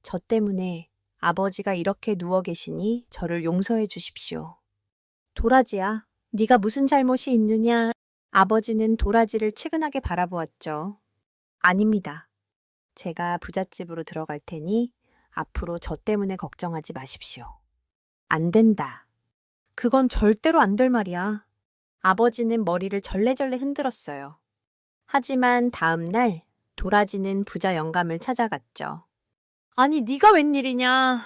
저 때문에 아버지가 이렇게 누워 계시니 저를 용서해 주십시오. 도라지야, 네가 무슨 잘못이 있느냐? 아버지는 도라지를 치근하게 바라보았죠. 아닙니다. 제가 부잣집으로 들어갈 테니 앞으로 저 때문에 걱정하지 마십시오. 안 된다. 그건 절대로 안 될 말이야. 아버지는 머리를 절레절레 흔들었어요. 하지만 다음 날 도라지는 부자 영감을 찾아갔죠. 아니, 네가 웬일이냐?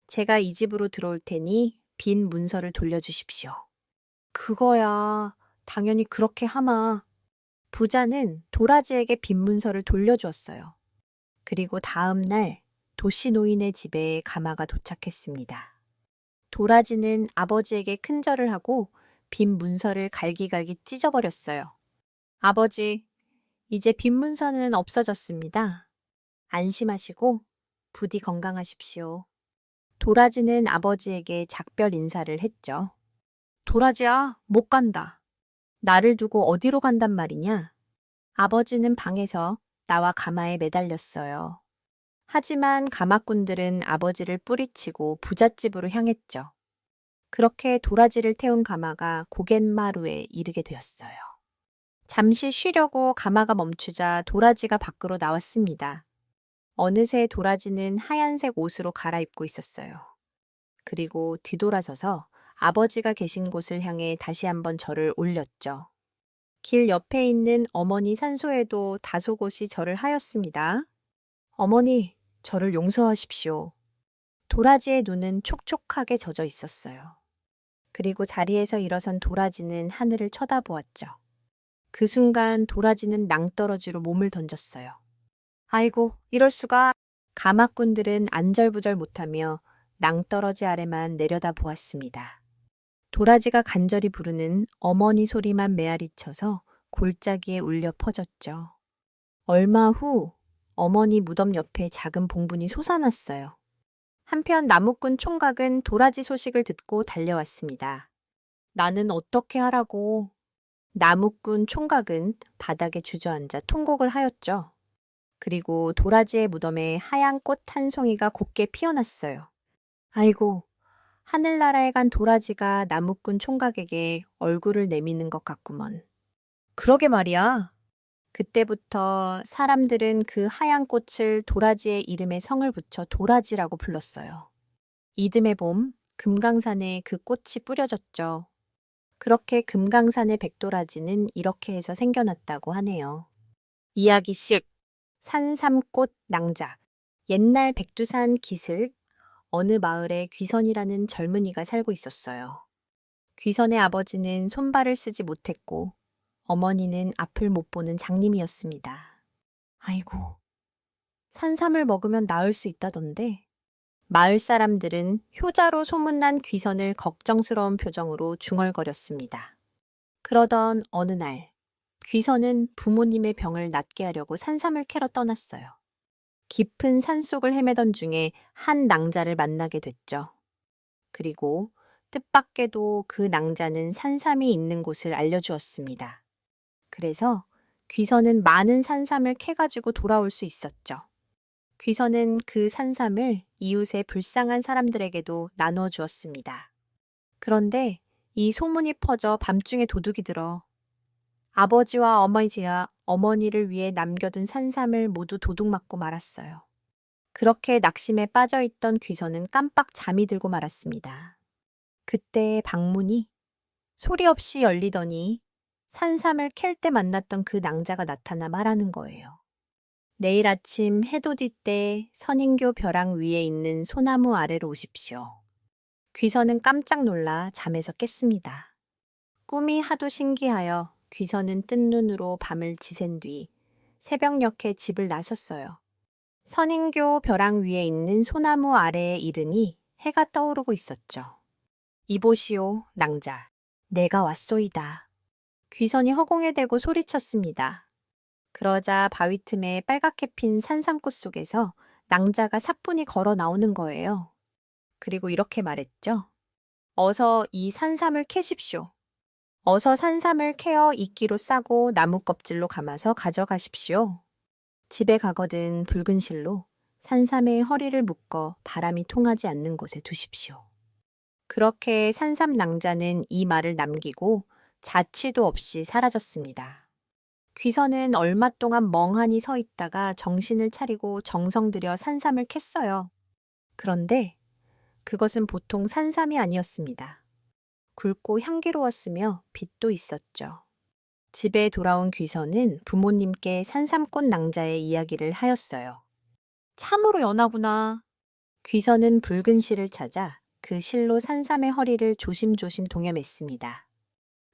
제가 이 집으로 들어올 테니 빈 문서를 돌려주십시오. 그거야, 당연히 그렇게 하마. 부자는 도라지에게 빈 문서를 돌려주었어요. 그리고 다음 날 도씨 노인의 집에 가마가 도착했습니다. 도라지는 아버지에게 큰절을 하고 빈 문서를 갈기갈기 찢어버렸어요. 아버지, 이제 빈 문서는 없어졌습니다. 안심하시고 부디 건강하십시오. 도라지는 아버지에게 작별 인사를 했죠. 도라지야, 못 간다. 나를 두고 어디로 간단 말이냐? 아버지는 방에서 나와 가마에 매달렸어요. 하지만 가마꾼들은 아버지를 뿌리치고 부잣집으로 향했죠. 그렇게 도라지를 태운 가마가 고갯마루에 이르게 되었어요. 잠시 쉬려고 가마가 멈추자 도라지가 밖으로 나왔습니다. 어느새 도라지는 하얀색 옷으로 갈아입고 있었어요. 그리고 뒤돌아서서 아버지가 계신 곳을 향해 다시 한번 절을 올렸죠. 길 옆에 있는 어머니 산소에도 다소곳이 절을 하였습니다. 어머니, 저를 용서하십시오. 도라지의 눈은 촉촉하게 젖어 있었어요. 그리고 자리에서 일어선 도라지는 하늘을 쳐다보았죠. 그 순간 도라지는 낭떠러지로 몸을 던졌어요. 아이고, 이럴 수가. 가마꾼들은 안절부절 못하며 낭떠러지 아래만 내려다 보았습니다. 도라지가 간절히 부르는 어머니 소리만 메아리쳐서 골짜기에 울려 퍼졌죠. 얼마 후 어머니 무덤 옆에 작은 봉분이 솟아났어요. 한편 나무꾼 총각은 도라지 소식을 듣고 달려왔습니다. 나는 어떻게 하라고? 나무꾼 총각은 바닥에 주저앉아 통곡을 하였죠. 그리고 도라지의 무덤에 하얀 꽃 한 송이가 곱게 피어났어요. 아이고, 하늘나라에 간 도라지가 나무꾼 총각에게 얼굴을 내미는 것 같구먼. 그러게 말이야. 그때부터 사람들은 그 하얀 꽃을 도라지의 이름에 성을 붙여 도라지라고 불렀어요. 이듬해 봄, 금강산에 그 꽃이 뿌려졌죠. 그렇게 금강산의 백도라지는 이렇게 해서 생겨났다고 하네요. 이야기씩 산삼꽃 낭자. 옛날 백두산 기슭 어느 마을에 귀선이라는 젊은이가 살고 있었어요. 귀선의 아버지는 손발을 쓰지 못했고 어머니는 앞을 못 보는 장님이었습니다. 아이고, 산삼을 먹으면 나을 수 있다던데. 마을 사람들은 효자로 소문난 귀선을 걱정스러운 표정으로 중얼거렸습니다. 그러던 어느 날, 귀선은 부모님의 병을 낫게 하려고 산삼을 캐러 떠났어요. 깊은 산속을 헤매던 중에 한 낭자를 만나게 됐죠. 그리고 뜻밖에도 그 낭자는 산삼이 있는 곳을 알려주었습니다. 그래서 귀선은 많은 산삼을 캐가지고 돌아올 수 있었죠. 귀선은 그 산삼을 이웃의 불쌍한 사람들에게도 나눠 주었습니다. 그런데 이 소문이 퍼져 밤중에 도둑이 들어 아버지와 어머니가 어머니를 위해 남겨둔 산삼을 모두 도둑맞고 말았어요. 그렇게 낙심에 빠져있던 귀선은 깜빡 잠이 들고 말았습니다. 그때 방문이 소리 없이 열리더니 산삼을 캘 때 만났던 그 낭자가 나타나 말하는 거예요. 내일 아침 해돋이 때 선인교 벼랑 위에 있는 소나무 아래로 오십시오. 귀선은 깜짝 놀라 잠에서 깼습니다. 꿈이 하도 신기하여 귀선은 뜬 눈으로 밤을 지샌 뒤 새벽녘에 집을 나섰어요. 선인교 벼랑 위에 있는 소나무 아래에 이르니 해가 떠오르고 있었죠. 이보시오, 낭자. 내가 왔소이다. 귀선이 허공에 대고 소리쳤습니다. 그러자 바위 틈에 빨갛게 핀 산삼꽃 속에서 낭자가 사뿐히 걸어 나오는 거예요. 그리고 이렇게 말했죠. 어서 이 산삼을 캐십시오. 어서 산삼을 캐어 이끼로 싸고 나무 껍질로 감아서 가져가십시오. 집에 가거든 붉은 실로 산삼의 허리를 묶어 바람이 통하지 않는 곳에 두십시오. 그렇게 산삼 낭자는 이 말을 남기고 자취도 없이 사라졌습니다. 귀선은 얼마 동안 멍하니 서 있다가 정신을 차리고 정성 들여 산삼을 캤어요. 그런데 그것은 보통 산삼이 아니었습니다. 굵고 향기로웠으며 빛도 있었죠. 집에 돌아온 귀선은 부모님께 산삼꽃 낭자의 이야기를 하였어요. 참으로 연하구나. 귀선은 붉은 실을 찾아 그 실로 산삼의 허리를 조심조심 동여맸습니다.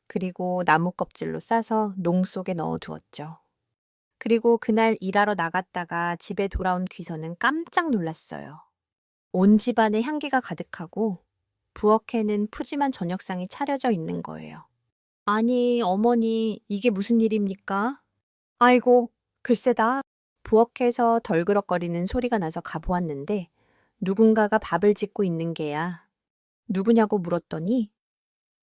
그리고 나무 껍질로 싸서 농 속에 넣어두었죠. 그리고 그날 일하러 나갔다가 집에 돌아온 귀선은 깜짝 놀랐어요. 온 집안에 향기가 가득하고 부엌에는 푸짐한 저녁상이 차려져 있는 거예요. 아니, 어머니, 이게 무슨 일입니까? 아이고, 글쎄다. 부엌에서 덜그럭거리는 소리가 나서 가보았는데 누군가가 밥을 짓고 있는 게야. 누구냐고 물었더니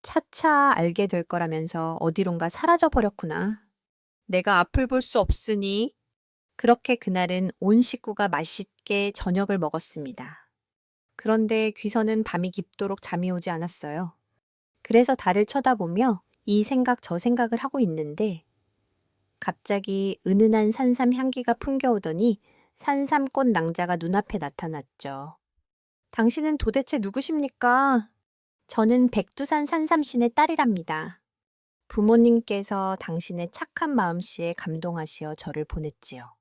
차차 알게 될 거라면서 어디론가 사라져 버렸구나. 내가 앞을 볼 수 없으니. 그렇게 그날은 온 식구가 맛있게 저녁을 먹었습니다. 그런데 귀선은 밤이 깊도록 잠이 오지 않았어요. 그래서 달을 쳐다보며 이 생각 저 생각을 하고 있는데 갑자기 은은한 산삼 향기가 풍겨오더니 산삼꽃 낭자가 눈앞에 나타났죠. 당신은 도대체 누구십니까? 저는 백두산 산삼신의 딸이랍니다. 부모님께서 당신의 착한 마음씨에 감동하시어 저를 보냈지요.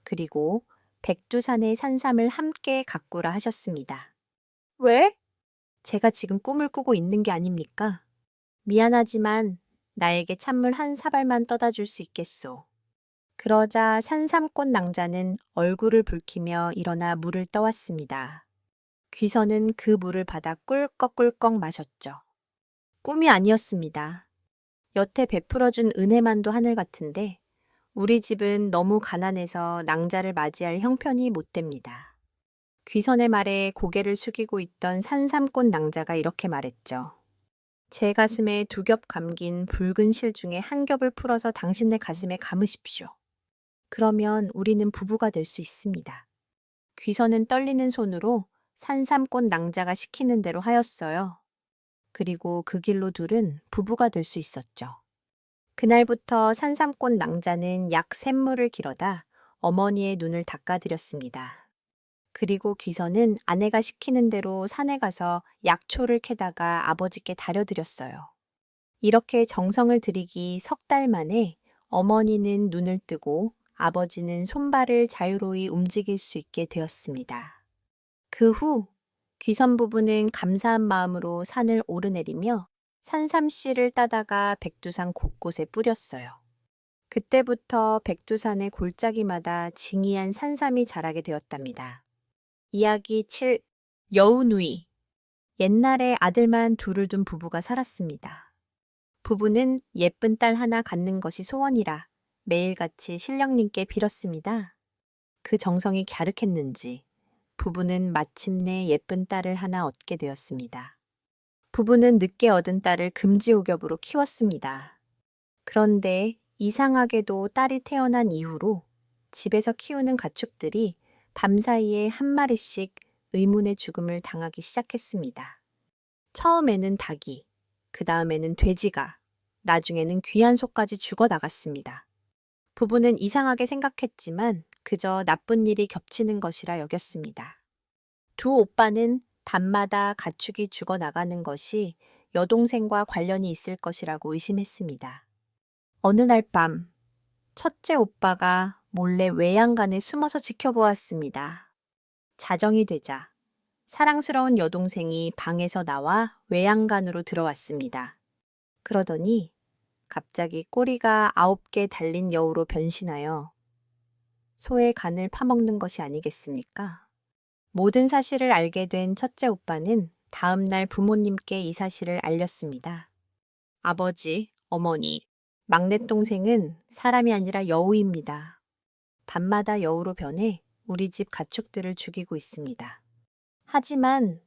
그리고 백두산의 산삼을 함께 가꾸라 하셨습니다. 왜? 제가 지금 꿈을 꾸고 있는 게 아닙니까? 미안하지만 나에게 찬물 한 사발만 떠다 줄 수 있겠소. 그러자 산삼꽃 낭자는 얼굴을 붉히며 일어나 물을 떠왔습니다. 귀선은 그 물을 받아 꿀꺽꿀꺽 마셨죠. 꿈이 아니었습니다. 여태 베풀어준 은혜만도 하늘 같은데 우리 집은 너무 가난해서 낭자를 맞이할 형편이 못 됩니다. 귀선의 말에 고개를 숙이고 있던 산삼꽃 낭자가 이렇게 말했죠. 제 가슴에 두 겹 감긴 붉은 실 중에 한 겹을 풀어서 당신네 가슴에 감으십시오. 그러면 우리는 부부가 될 수 있습니다. 귀선은 떨리는 손으로 산삼꽃 낭자가 시키는 대로 하였어요. 그리고 그 길로 둘은 부부가 될 수 있었죠. 그날부터 산삼꽃 낭자는 약 샘물을 길어다 어머니의 눈을 닦아드렸습니다. 그리고 귀선은 아내가 시키는 대로 산에 가서 약초를 캐다가 아버지께 다려드렸어요. 이렇게 정성을 들이기 석 달 만에 어머니는 눈을 뜨고 아버지는 손발을 자유로이 움직일 수 있게 되었습니다. 그 후 귀선 부부는 감사한 마음으로 산을 오르내리며 산삼씨를 따다가 백두산 곳곳에 뿌렸어요. 그때부터 백두산의 골짜기마다 징이한 산삼이 자라게 되었답니다. 이야기 7. 여우누이. 옛날에 아들만 둘을 둔 부부가 살았습니다. 부부는 예쁜 딸 하나 갖는 것이 소원이라 매일같이 신령님께 빌었습니다. 그 정성이 갸륵했는지 부부는 마침내 예쁜 딸을 하나 얻게 되었습니다. 부부는 늦게 얻은 딸을 금지옥엽으로 키웠습니다. 그런데 이상하게도 딸이 태어난 이후로 집에서 키우는 가축들이 밤사이에 한 마리씩 의문의 죽음을 당하기 시작했습니다. 처음에는 닭이, 그 다음에는 돼지가, 나중에는 귀한 소까지 죽어나갔습니다. 부부는 이상하게 생각했지만 그저 나쁜 일이 겹치는 것이라 여겼습니다. 두 오빠는 밤마다 가축이 죽어나가는 것이 여동생과 관련이 있을 것이라고 의심했습니다. 어느 날 밤, 첫째 오빠가 몰래 외양간에 숨어서 지켜보았습니다. 자정이 되자 사랑스러운 여동생이 방에서 나와 외양간으로 들어왔습니다. 그러더니 갑자기 꼬리가 9개 달린 여우로 변신하여 소의 간을 파먹는 것이 아니겠습니까? 모든 사실을 알게 된 첫째 오빠는 다음 날 부모님께 이 사실을 알렸습니다. 아버지, 어머니, 막내 동생은 사람이 아니라 여우입니다. 밤마다 여우로 변해 우리 집 가축들을 죽이고 있습니다. 하지만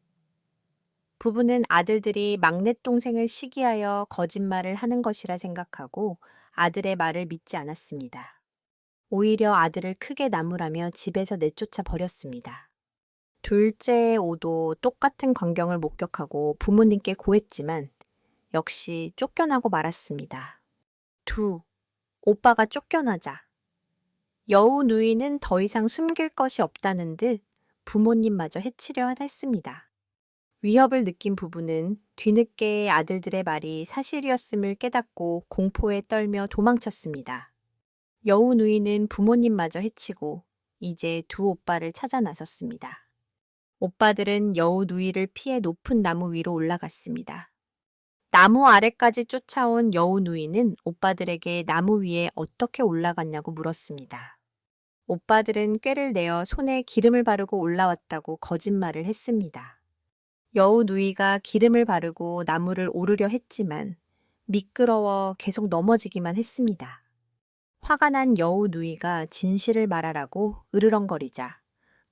부부는 아들들이 막내 동생을 시기하여 거짓말을 하는 것이라 생각하고 아들의 말을 믿지 않았습니다. 오히려 아들을 크게 나무라며 집에서 내쫓아 버렸습니다. 둘째 오도 똑같은 광경을 목격하고 부모님께 고했지만 역시 쫓겨나고 말았습니다. 오빠가 쫓겨나자 여우 누이는 더 이상 숨길 것이 없다는 듯 부모님마저 해치려 했습니다. 위협을 느낀 부부는 뒤늦게 아들들의 말이 사실이었음을 깨닫고 공포에 떨며 도망쳤습니다. 여우 누이는 부모님마저 해치고 이제 두 오빠를 찾아 나섰습니다. 오빠들은 여우 누이를 피해 높은 나무 위로 올라갔습니다. 나무 아래까지 쫓아온 여우 누이는 오빠들에게 나무 위에 어떻게 올라갔냐고 물었습니다. 오빠들은 꾀를 내어 손에 기름을 바르고 올라왔다고 거짓말을 했습니다. 여우 누이가 기름을 바르고 나무를 오르려 했지만 미끄러워 계속 넘어지기만 했습니다. 화가 난 여우 누이가 진실을 말하라고 으르렁거리자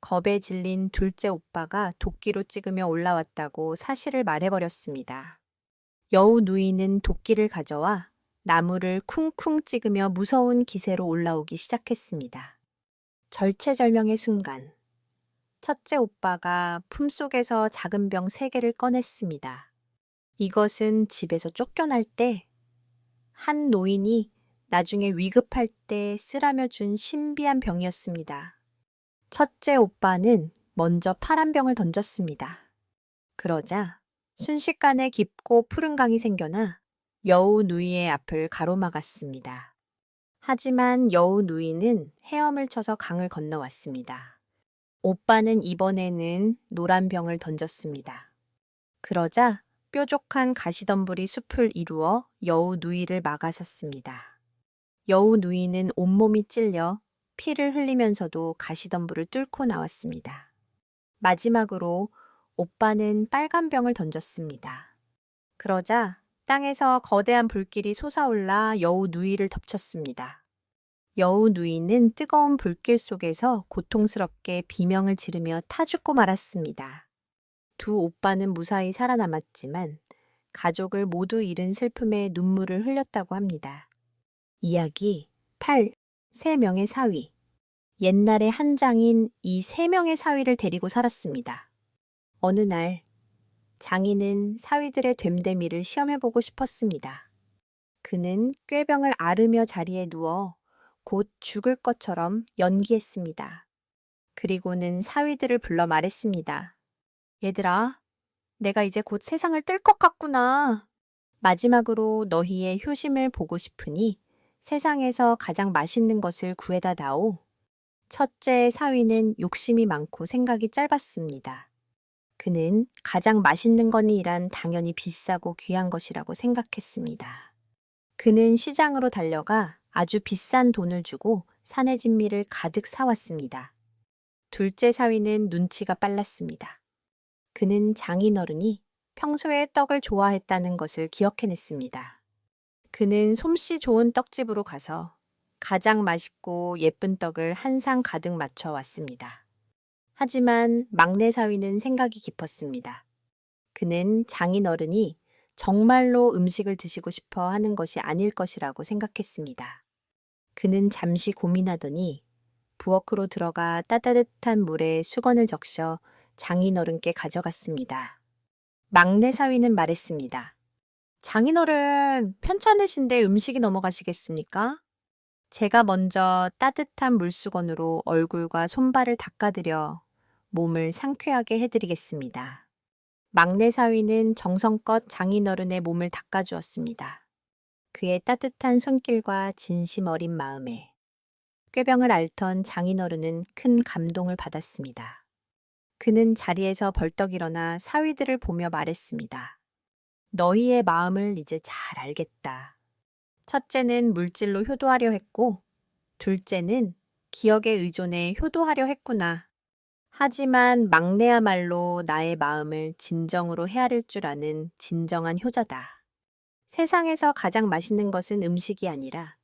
겁에 질린 둘째 오빠가 도끼로 찍으며 올라왔다고 사실을 말해버렸습니다. 여우 누이는 도끼를 가져와 나무를 쿵쿵 찍으며 무서운 기세로 올라오기 시작했습니다. 절체절명의 순간, 첫째 오빠가 품속에서 작은 병 3개를 꺼냈습니다. 이것은 집에서 쫓겨날 때 한 노인이 나중에 위급할 때 쓰라며 준 신비한 병이었습니다. 첫째 오빠는 먼저 파란 병을 던졌습니다. 그러자 순식간에 깊고 푸른 강이 생겨나 여우 누이의 앞을 가로막았습니다. 하지만 여우 누이는 헤엄을 쳐서 강을 건너왔습니다. 오빠는 이번에는 노란 병을 던졌습니다. 그러자 뾰족한 가시덤불이 숲을 이루어 여우 누이를 막아섰습니다. 여우 누이는 온몸이 찔려 피를 흘리면서도 가시덤불을 뚫고 나왔습니다. 마지막으로 오빠는 빨간 병을 던졌습니다. 그러자 땅에서 거대한 불길이 솟아올라 여우 누이를 덮쳤습니다. 여우 누이는 뜨거운 불길 속에서 고통스럽게 비명을 지르며 타 죽고 말았습니다. 두 오빠는 무사히 살아남았지만 가족을 모두 잃은 슬픔에 눈물을 흘렸다고 합니다. 이야기 8. 세 명의 사위. 옛날에 한 장인 이 세 명의 사위를 데리고 살았습니다. 어느 날 장인은 사위들의 됨됨이를 시험해보고 싶었습니다. 그는 꾀병을 앓으며 자리에 누워 곧 죽을 것처럼 연기했습니다. 그리고는 사위들을 불러 말했습니다. 얘들아, 내가 이제 곧 세상을 뜰 것 같구나. 마지막으로 너희의 효심을 보고 싶으니 세상에서 가장 맛있는 것을 구해다 다오. 첫째 사위는 욕심이 많고 생각이 짧았습니다. 그는 가장 맛있는 거니란 당연히 비싸고 귀한 것이라고 생각했습니다. 그는 시장으로 달려가 아주 비싼 돈을 주고 산의 진미를 가득 사왔습니다. 둘째 사위는 눈치가 빨랐습니다. 그는 장인어른이 평소에 떡을 좋아했다는 것을 기억해냈습니다. 그는 솜씨 좋은 떡집으로 가서 가장 맛있고 예쁜 떡을 한 상 가득 맞춰 왔습니다. 하지만 막내 사위는 생각이 깊었습니다. 그는 장인어른이 정말로 음식을 드시고 싶어 하는 것이 아닐 것이라고 생각했습니다. 그는 잠시 고민하더니 부엌으로 들어가 따뜻한 물에 수건을 적셔 장인어른께 가져갔습니다. 막내 사위는 말했습니다. 장인어른, 편찮으신데 음식이 넘어가시겠습니까? 제가 먼저 따뜻한 물수건으로 얼굴과 손발을 닦아드려 몸을 상쾌하게 해드리겠습니다. 막내 사위는 정성껏 장인어른의 몸을 닦아주었습니다. 그의 따뜻한 손길과 진심 어린 마음에 꾀병을 앓던 장인어른은 큰 감동을 받았습니다. 그는 자리에서 벌떡 일어나 사위들을 보며 말했습니다. 너희의 마음을 이제 잘 알겠다. 첫째는 물질로 효도하려 했고, 둘째는 기억에 의존해 효도하려 했구나. 하지만 막내야말로 나의 마음을 진정으로 헤아릴 줄 아는 진정한 효자다. 세상에서 가장 맛있는 것은 음식이 아니라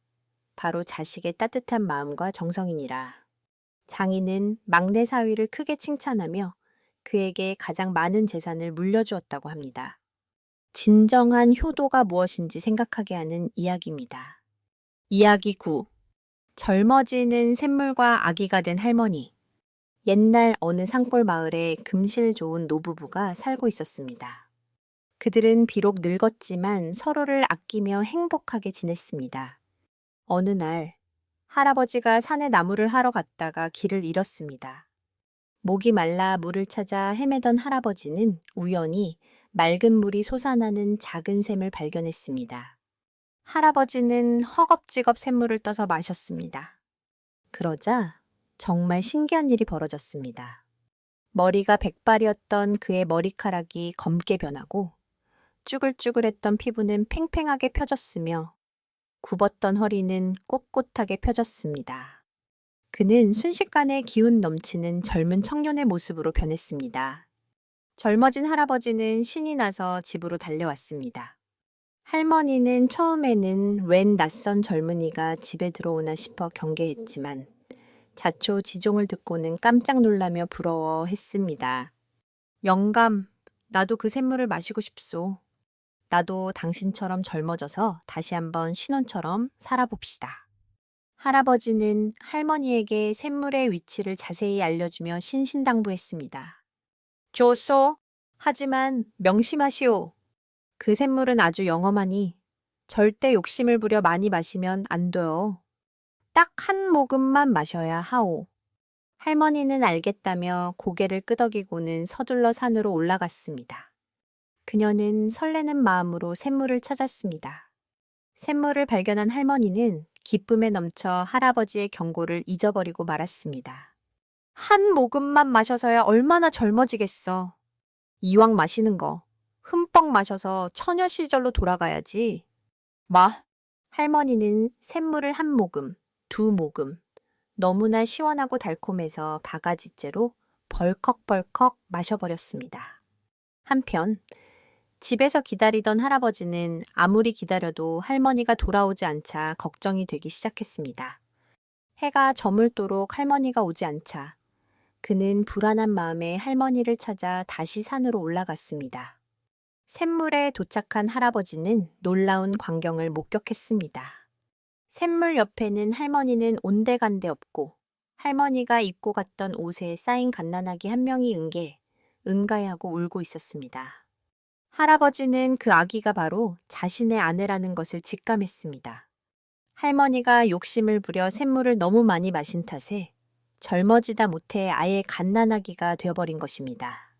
바로 자식의 따뜻한 마음과 정성이니라. 장인은 막내 사위를 크게 칭찬하며 그에게 가장 많은 재산을 물려주었다고 합니다. 진정한 효도가 무엇인지 생각하게 하는 이야기입니다. 이야기 9. 젊어지는 샘물과 아기가 된 할머니. 옛날 어느 산골 마을에 금실 좋은 노부부가 살고 있었습니다. 그들은 비록 늙었지만 서로를 아끼며 행복하게 지냈습니다. 어느 날 할아버지가 산에 나무를 하러 갔다가 길을 잃었습니다. 목이 말라 물을 찾아 헤매던 할아버지는 우연히 맑은 물이 솟아나는 작은 샘을 발견했습니다. 할아버지는 허겁지겁 샘물을 떠서 마셨습니다. 그러자 정말 신기한 일이 벌어졌습니다. 머리가 백발이었던 그의 머리카락이 검게 변하고 쭈글쭈글했던 피부는 팽팽하게 펴졌으며 굽었던 허리는 꼿꼿하게 펴졌습니다. 그는 순식간에 기운 넘치는 젊은 청년의 모습으로 변했습니다. 젊어진 할아버지는 신이 나서 집으로 달려왔습니다. 할머니는 처음에는 웬 낯선 젊은이가 집에 들어오나 싶어 경계했지만 자초지종을 듣고는 깜짝 놀라며 부러워했습니다. 영감, 나도 그 샘물을 마시고 싶소. 나도 당신처럼 젊어져서 다시 한번 신혼처럼 살아봅시다. 할아버지는 할머니에게 샘물의 위치를 자세히 알려주며 신신당부했습니다. 좋소. 하지만 명심하시오. 그 샘물은 아주 영험하니 절대 욕심을 부려 많이 마시면 안 돼요. 딱 한 모금만 마셔야 하오. 할머니는 알겠다며 고개를 끄덕이고는 서둘러 산으로 올라갔습니다. 그녀는 설레는 마음으로 샘물을 찾았습니다. 샘물을 발견한 할머니는 기쁨에 넘쳐 할아버지의 경고를 잊어버리고 말았습니다. 한 모금만 마셔서야 얼마나 젊어지겠어. 이왕 마시는 거 흠뻑 마셔서 처녀 시절로 돌아가야지. 할머니는 샘물을 한 모금, 두 모금, 너무나 시원하고 달콤해서 바가지째로 벌컥벌컥 마셔버렸습니다. 한편 집에서 기다리던 할아버지는 아무리 기다려도 할머니가 돌아오지 않자 걱정이 되기 시작했습니다. 해가 저물도록 할머니가 오지 않자 그는 불안한 마음에 할머니를 찾아 다시 산으로 올라갔습니다. 샘물에 도착한 할아버지는 놀라운 광경을 목격했습니다. 샘물 옆에는 할머니는 온데간데 없고 할머니가 입고 갔던 옷에 쌓인 갓난아기 한 명이 응가해하고 울고 있었습니다. 할아버지는 그 아기가 바로 자신의 아내라는 것을 직감했습니다. 할머니가 욕심을 부려 샘물을 너무 많이 마신 탓에 젊어지다 못해 아예 갓난아기가 되어버린 것입니다.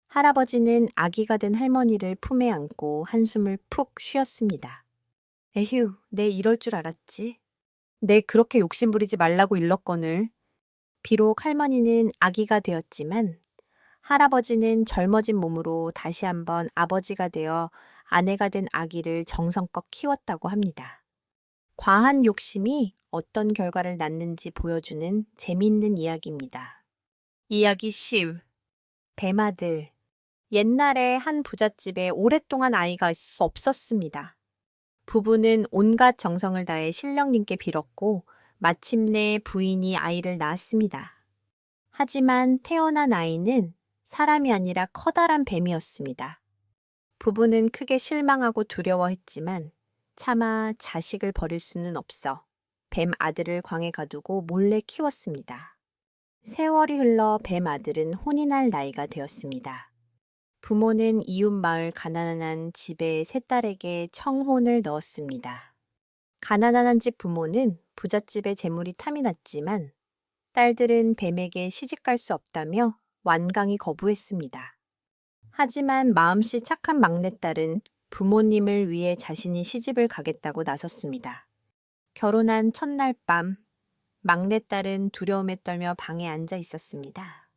할아버지는 아기가 된 할머니를 품에 안고 한숨을 푹 쉬었습니다. 에휴, 내 이럴 줄 알았지. 내 그렇게 욕심부리지 말라고 일렀거늘. 비록 할머니는 아기가 되었지만 할아버지는 젊어진 몸으로 다시 한번 아버지가 되어 아내가 된 아기를 정성껏 키웠다고 합니다. 과한 욕심이 어떤 결과를 낳는지 보여주는 재미있는 이야기입니다. 이야기 10. 뱀아들. 옛날에 한 부잣집에 오랫동안 아이가 없었습니다. 부부는 온갖 정성을 다해 신령님께 빌었고 마침내 부인이 아이를 낳았습니다. 하지만 태어난 아이는 사람이 아니라 커다란 뱀이었습니다. 부부는 크게 실망하고 두려워했지만 차마 자식을 버릴 수는 없어 뱀 아들을 광에 가두고 몰래 키웠습니다. 세월이 흘러 뱀 아들은 혼이 날 나이가 되었습니다. 부모는 이웃 마을 가난한 집의 세 딸에게 청혼을 넣었습니다. 가난한 집 부모는 부잣집의 재물이 탐이 났지만 딸들은 뱀에게 시집갈 수 없다며 완강히 거부했습니다. 하지만 마음씨 착한 막내딸은 부모님을 위해 자신이 시집을 가겠다고 나섰습니다. 결혼한 첫날 밤, 막내딸은 두려움에 떨며 방에 앉아 있었습니다.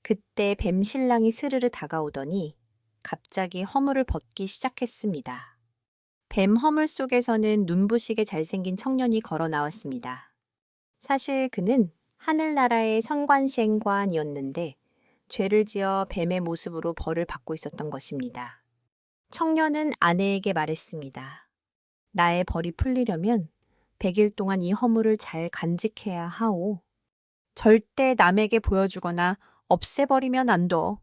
그때 뱀 신랑이 스르르 다가오더니 갑자기 허물을 벗기 시작했습니다. 뱀 허물 속에서는 눈부시게 잘생긴 청년이 걸어 나왔습니다. 사실 그는 하늘나라의 선관시행관이었는데 죄를 지어 뱀의 모습으로 벌을 받고 있었던 것입니다. 청년은 아내에게 말했습니다. 나의 벌이 풀리려면 100일 동안 이 허물을 잘 간직해야 하오. 절대 남에게 보여주거나 없애버리면 안 둬.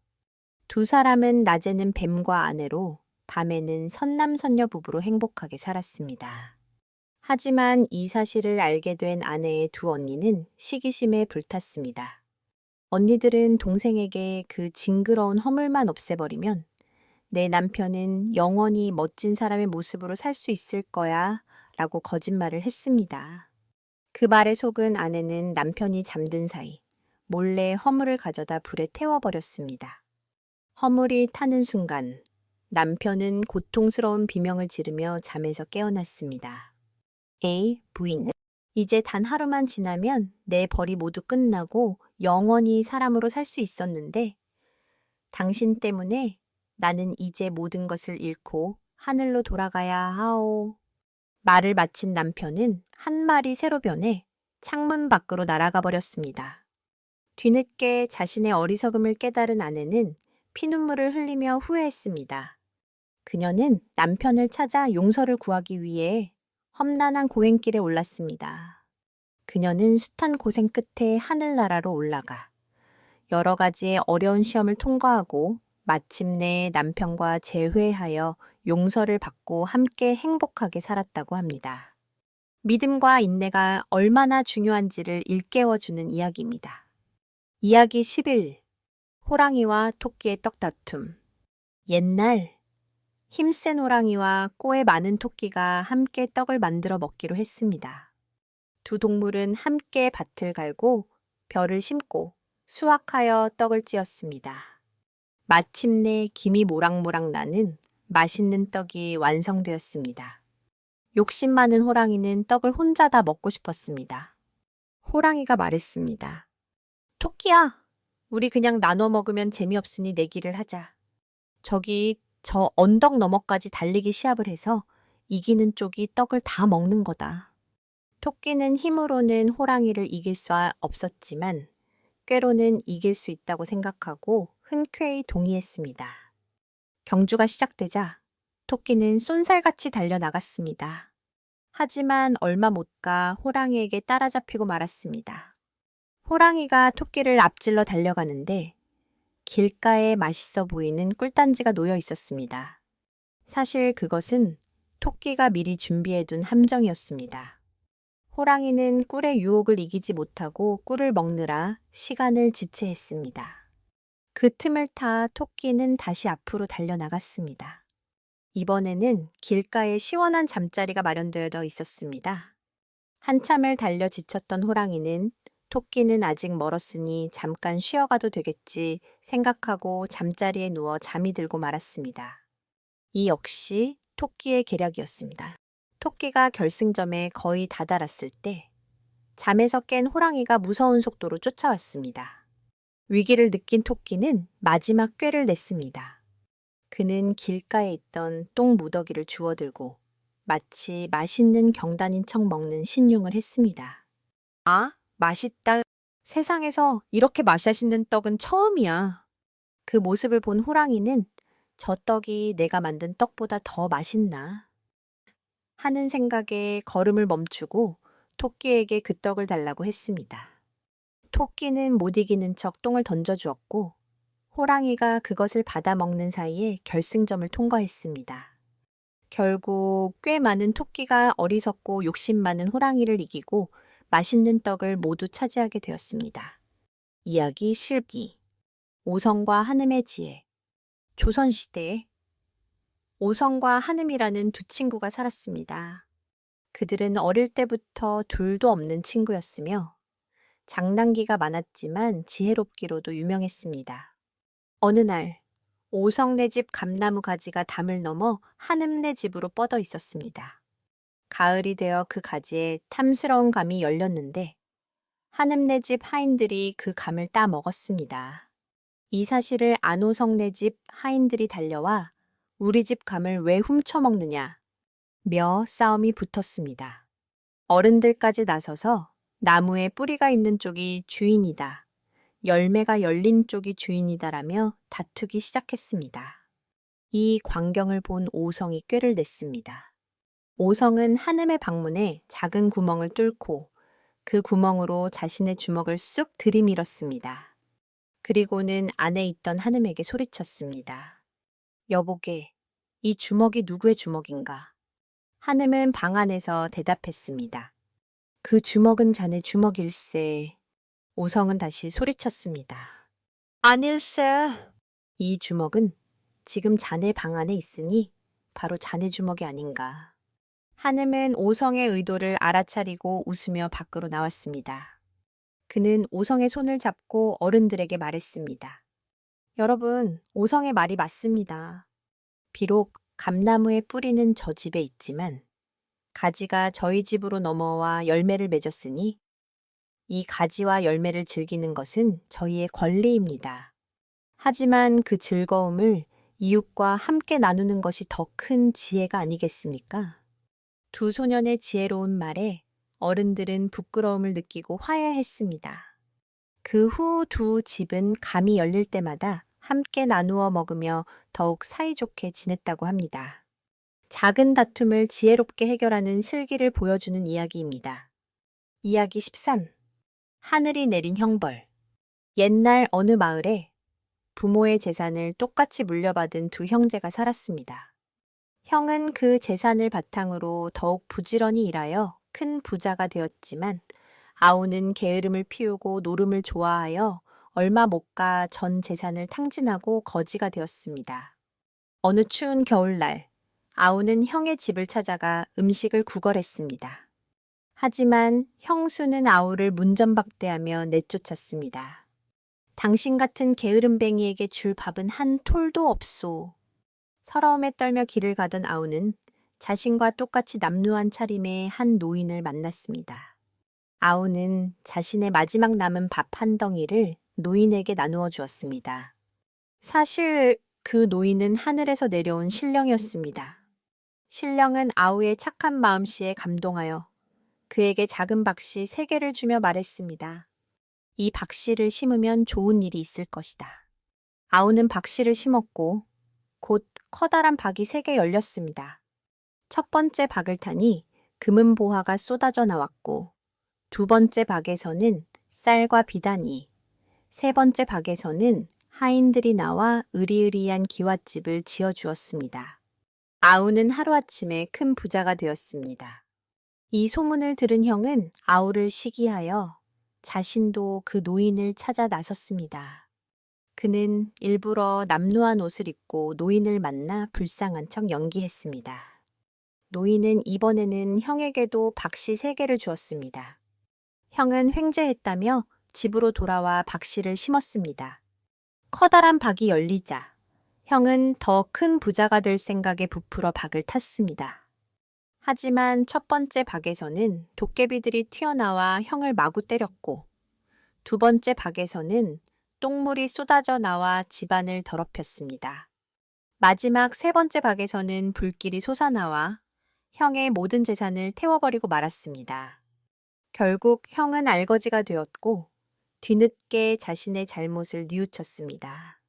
두 사람은 낮에는 뱀과 아내로 밤에는 선남선녀 부부로 행복하게 살았습니다. 하지만 이 사실을 알게 된 아내의 두 언니는 시기심에 불탔습니다. 언니들은 동생에게 그 징그러운 허물만 없애버리면 내 남편은 영원히 멋진 사람의 모습으로 살 수 있을 거야 라고 거짓말을 했습니다. 그 말에 속은 아내는 남편이 잠든 사이 몰래 허물을 가져다 불에 태워버렸습니다. 허물이 타는 순간 남편은 고통스러운 비명을 지르며 잠에서 깨어났습니다. A. 부인. 이제 단 하루만 지나면 내 벌이 모두 끝나고 영원히 사람으로 살 수 있었는데 당신 때문에 나는 이제 모든 것을 잃고 하늘로 돌아가야 하오. 말을 마친 남편은 한 마리 새로 변해 창문 밖으로 날아가 버렸습니다. 뒤늦게 자신의 어리석음을 깨달은 아내는 피눈물을 흘리며 후회했습니다. 그녀는 남편을 찾아 용서를 구하기 위해 험난한 고행길에 올랐습니다. 그녀는 숱한 고생 끝에 하늘나라로 올라가 여러 가지의 어려운 시험을 통과하고 마침내 남편과 재회하여 용서를 받고 함께 행복하게 살았다고 합니다. 믿음과 인내가 얼마나 중요한지를 일깨워주는 이야기입니다. 이야기 11. 호랑이와 토끼의 떡다툼. 옛날 힘센 호랑이와 꼬에 많은 토끼가 함께 떡을 만들어 먹기로 했습니다. 두 동물은 함께 밭을 갈고 벼를 심고 수확하여 떡을 찧었습니다. 마침내 김이 모락모락 나는 맛있는 떡이 완성되었습니다. 욕심 많은 호랑이는 떡을 혼자 다 먹고 싶었습니다. 호랑이가 말했습니다. 토끼야, 우리 그냥 나눠 먹으면 재미없으니 내기를 하자. 저기 저 언덕 너머까지 달리기 시합을 해서 이기는 쪽이 떡을 다 먹는 거다. 토끼는 힘으로는 호랑이를 이길 수 없었지만 꾀로는 이길 수 있다고 생각하고 흔쾌히 동의했습니다. 경주가 시작되자 토끼는 쏜살같이 달려나갔습니다. 하지만 얼마 못 가 호랑이에게 따라잡히고 말았습니다. 호랑이가 토끼를 앞질러 달려가는데 길가에 맛있어 보이는 꿀단지가 놓여 있었습니다. 사실 그것은 토끼가 미리 준비해둔 함정이었습니다. 호랑이는 꿀의 유혹을 이기지 못하고 꿀을 먹느라 시간을 지체했습니다. 그 틈을 타 토끼는 다시 앞으로 달려나갔습니다. 이번에는 길가에 시원한 잠자리가 마련되어 있었습니다. 한참을 달려 지쳤던 호랑이는 토끼는 아직 멀었으니 잠깐 쉬어가도 되겠지 생각하고 잠자리에 누워 잠이 들고 말았습니다. 이 역시 토끼의 계략이었습니다. 토끼가 결승점에 거의 다다랐을 때 잠에서 깬 호랑이가 무서운 속도로 쫓아왔습니다. 위기를 느낀 토끼는 마지막 꾀를 냈습니다. 그는 길가에 있던 똥 무더기를 주워들고 마치 맛있는 경단인 척 먹는 신용을 했습니다. 아, 맛있다. 세상에서 이렇게 맛있는 떡은 처음이야. 그 모습을 본 호랑이는 저 떡이 내가 만든 떡보다 더 맛있나 하는 생각에 걸음을 멈추고 토끼에게 그 떡을 달라고 했습니다. 토끼는 못 이기는 척 똥을 던져주었고 호랑이가 그것을 받아 먹는 사이에 결승점을 통과했습니다. 결국 꽤 많은 토끼가 어리석고 욕심 많은 호랑이를 이기고 맛있는 떡을 모두 차지하게 되었습니다. 이야기 실기 오성과 한음의 지혜. 조선시대에 오성과 한음이라는 두 친구가 살았습니다. 그들은 어릴 때부터 둘도 없는 친구였으며 장난기가 많았지만 지혜롭기로도 유명했습니다. 어느 날 오성네 집 감나무 가지가 담을 넘어 한음네 집으로 뻗어 있었습니다. 가을이 되어 그 가지에 탐스러운 감이 열렸는데 한음네 집 하인들이 그 감을 따 먹었습니다. 이 사실을 안오성네 집 하인들이 달려와 우리 집 감을 왜 훔쳐먹느냐 며 싸움이 붙었습니다. 어른들까지 나서서 나무에 뿌리가 있는 쪽이 주인이다. 열매가 열린 쪽이 주인이다라며 다투기 시작했습니다. 이 광경을 본 오성이 꾀를 냈습니다. 오성은 한음의 방문에 작은 구멍을 뚫고 그 구멍으로 자신의 주먹을 쑥 들이밀었습니다. 그리고는 안에 있던 한음에게 소리쳤습니다. 여보게, 이 주먹이 누구의 주먹인가? 한음은 방 안에서 대답했습니다. 그 주먹은 자네 주먹일세. 오성은 다시 소리쳤습니다. 아닐세. 이 주먹은 지금 자네 방 안에 있으니 바로 자네 주먹이 아닌가. 한음은 오성의 의도를 알아차리고 웃으며 밖으로 나왔습니다. 그는 오성의 손을 잡고 어른들에게 말했습니다. 여러분, 오성의 말이 맞습니다. 비록 감나무의 뿌리는 저 집에 있지만 가지가 저희 집으로 넘어와 열매를 맺었으니 이 가지와 열매를 즐기는 것은 저희의 권리입니다. 하지만 그 즐거움을 이웃과 함께 나누는 것이 더 큰 지혜가 아니겠습니까? 두 소년의 지혜로운 말에 어른들은 부끄러움을 느끼고 화해했습니다. 그 후 두 집은 감이 열릴 때마다 함께 나누어 먹으며 더욱 사이좋게 지냈다고 합니다. 작은 다툼을 지혜롭게 해결하는 슬기를 보여주는 이야기입니다. 이야기 13. 하늘이 내린 형벌. 옛날 어느 마을에 부모의 재산을 똑같이 물려받은 두 형제가 살았습니다. 형은 그 재산을 바탕으로 더욱 부지런히 일하여 큰 부자가 되었지만 아우는 게으름을 피우고 노름을 좋아하여 얼마 못 가 전 재산을 탕진하고 거지가 되었습니다. 어느 추운 겨울날 아우는 형의 집을 찾아가 음식을 구걸했습니다. 하지만 형수는 아우를 문전박대하며 내쫓았습니다. 당신 같은 게으름뱅이에게 줄 밥은 한 톨도 없소. 서러움에 떨며 길을 가던 아우는 자신과 똑같이 남루한 차림의 한 노인을 만났습니다. 아우는 자신의 마지막 남은 밥 한 덩이를 노인에게 나누어 주었습니다. 사실 그 노인은 하늘에서 내려온 신령이었습니다. 신령은 아우의 착한 마음씨에 감동하여 그에게 작은 박씨 3개를 주며 말했습니다. 이 박씨를 심으면 좋은 일이 있을 것이다. 아우는 박씨를 심었고 곧 커다란 박이 3개 열렸습니다. 첫 번째 박을 타니 금은 보화가 쏟아져 나왔고 2번째 박에서는 쌀과 비단이, 3번째 박에서는 하인들이 나와 으리으리한 기와집을 지어주었습니다. 아우는 하루아침에 큰 부자가 되었습니다. 이 소문을 들은 형은 아우를 시기하여 자신도 그 노인을 찾아 나섰습니다. 그는 일부러 남루한 옷을 입고 노인을 만나 불쌍한 척 연기했습니다. 노인은 이번에는 형에게도 박씨 3개를 주었습니다. 형은 횡재했다며 집으로 돌아와 박씨를 심었습니다. 커다란 박이 열리자 형은 더 큰 부자가 될 생각에 부풀어 박을 탔습니다. 하지만 첫 번째 박에서는 도깨비들이 튀어나와 형을 마구 때렸고 2번째 박에서는 똥물이 쏟아져 나와 집안을 더럽혔습니다. 마지막 3번째 박에서는 불길이 솟아나와 형의 모든 재산을 태워버리고 말았습니다. 결국 형은 알거지가 되었고 뒤늦게 자신의 잘못을 뉘우쳤습니다.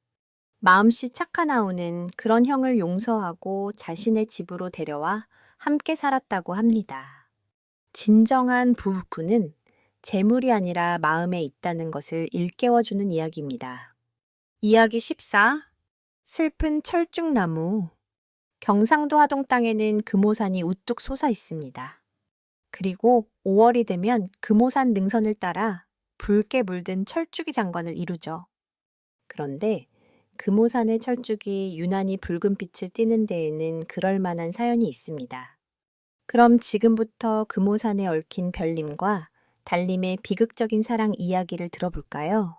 마음씨 착한 아우는 그런 형을 용서하고 자신의 집으로 데려와 함께 살았다고 합니다. 진정한 부부는 재물이 아니라 마음에 있다는 것을 일깨워주는 이야기입니다. 이야기 14. 슬픈 철쭉나무. 경상도 하동 땅에는 금오산이 우뚝 솟아 있습니다. 그리고 5월이 되면 금오산 능선을 따라 붉게 물든 철쭉이 장관을 이루죠. 그런데 금오산의 철쭉이 유난히 붉은 빛을 띠는 데에는 그럴 만한 사연이 있습니다. 그럼 지금부터 금오산에 얽힌 별님과 달님의 비극적인 사랑 이야기를 들어볼까요?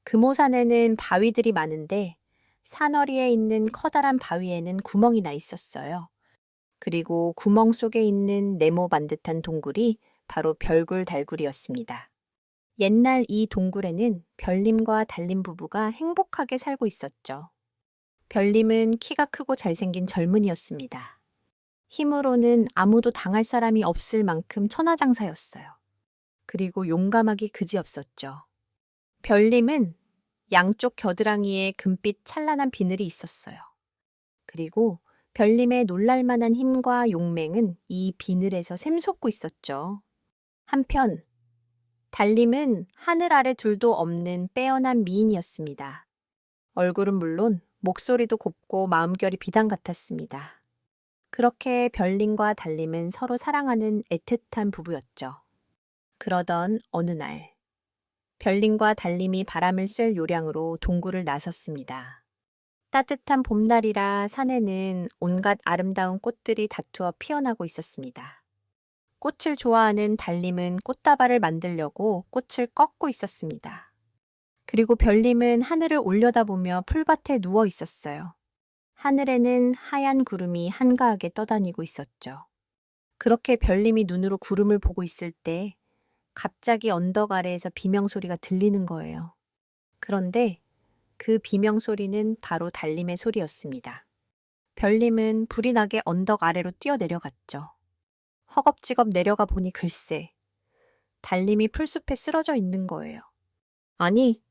금오산에는 바위들이 많은데 산허리에 있는 커다란 바위에는 구멍이 나 있었어요. 그리고 구멍 속에 있는 네모 반듯한 동굴이 바로 별굴달굴이었습니다. 옛날 이 동굴에는 별님과 달님 부부가 행복하게 살고 있었죠. 별님은 키가 크고 잘생긴 젊은이였습니다. 힘으로는 아무도 당할 사람이 없을 만큼 천하장사였어요. 그리고 용감하기 그지없었죠. 별님은 양쪽 겨드랑이에 금빛 찬란한 비늘이 있었어요. 그리고 별님의 놀랄만한 힘과 용맹은 이 비늘에서 샘솟고 있었죠. 한편 달님은 하늘 아래 둘도 없는 빼어난 미인이었습니다. 얼굴은 물론 목소리도 곱고 마음결이 비단 같았습니다. 그렇게 별님과 달님은 서로 사랑하는 애틋한 부부였죠. 그러던 어느 날 별님과 달님이 바람을 쐴 요량으로 동굴을 나섰습니다. 따뜻한 봄날이라 산에는 온갖 아름다운 꽃들이 다투어 피어나고 있었습니다. 꽃을 좋아하는 달님은 꽃다발을 만들려고 꽃을 꺾고 있었습니다. 그리고 별님은 하늘을 올려다보며 풀밭에 누워 있었어요. 하늘에는 하얀 구름이 한가하게 떠다니고 있었죠. 그렇게 별님이 눈으로 구름을 보고 있을 때 갑자기 언덕 아래에서 비명소리가 들리는 거예요. 그런데 그 비명소리는 바로 달님의 소리였습니다. 별님은 불이 나게 언덕 아래로 뛰어내려갔죠. 허겁지겁 내려가 보니 글쎄, 달님이 풀숲에 쓰러져 있는 거예요. 아니,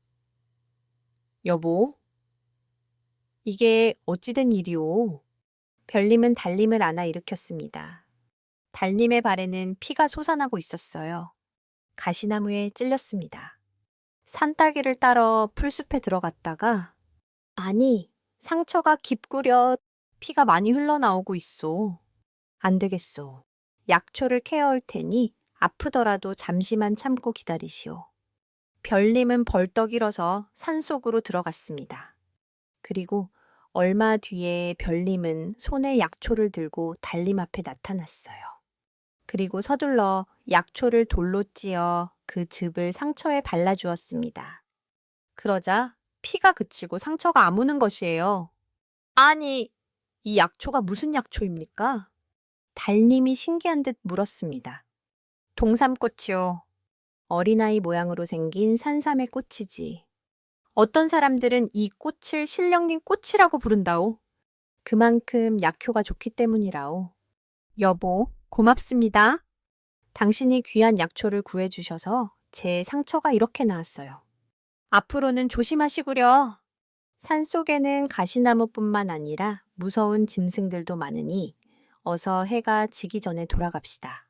여보, 이게 어찌된 일이오? 별님은 달님을 안아 일으켰습니다. 달님의 발에는 피가 솟아나고 있었어요. 가시나무에 찔렸습니다. 산딸기를 따러 풀숲에 들어갔다가 아니, 상처가 깊구려 피가 많이 흘러나오고 있어. 안 되겠소. 약초를 캐어올 테니 아프더라도 잠시만 참고 기다리시오. 별님은 벌떡 일어서 산속으로 들어갔습니다. 그리고 얼마 뒤에 별님은 손에 약초를 들고 달님 앞에 나타났어요. 그리고 서둘러 약초를 돌로 찧어 그 즙을 상처에 발라주었습니다. 그러자 피가 그치고 상처가 아무는 것이에요. 아니, 이 약초가 무슨 약초입니까? 달님이 신기한 듯 물었습니다. 동삼꽃이요. 어린아이 모양으로 생긴 산삼의 꽃이지. 어떤 사람들은 이 꽃을 신령님 꽃이라고 부른다오. 그만큼 약효가 좋기 때문이라오. 여보, 고맙습니다. 당신이 귀한 약초를 구해주셔서 제 상처가 이렇게 나았어요. 앞으로는 조심하시구려. 산속에는 가시나무뿐만 아니라 무서운 짐승들도 많으니 어서 해가 지기 전에 돌아갑시다.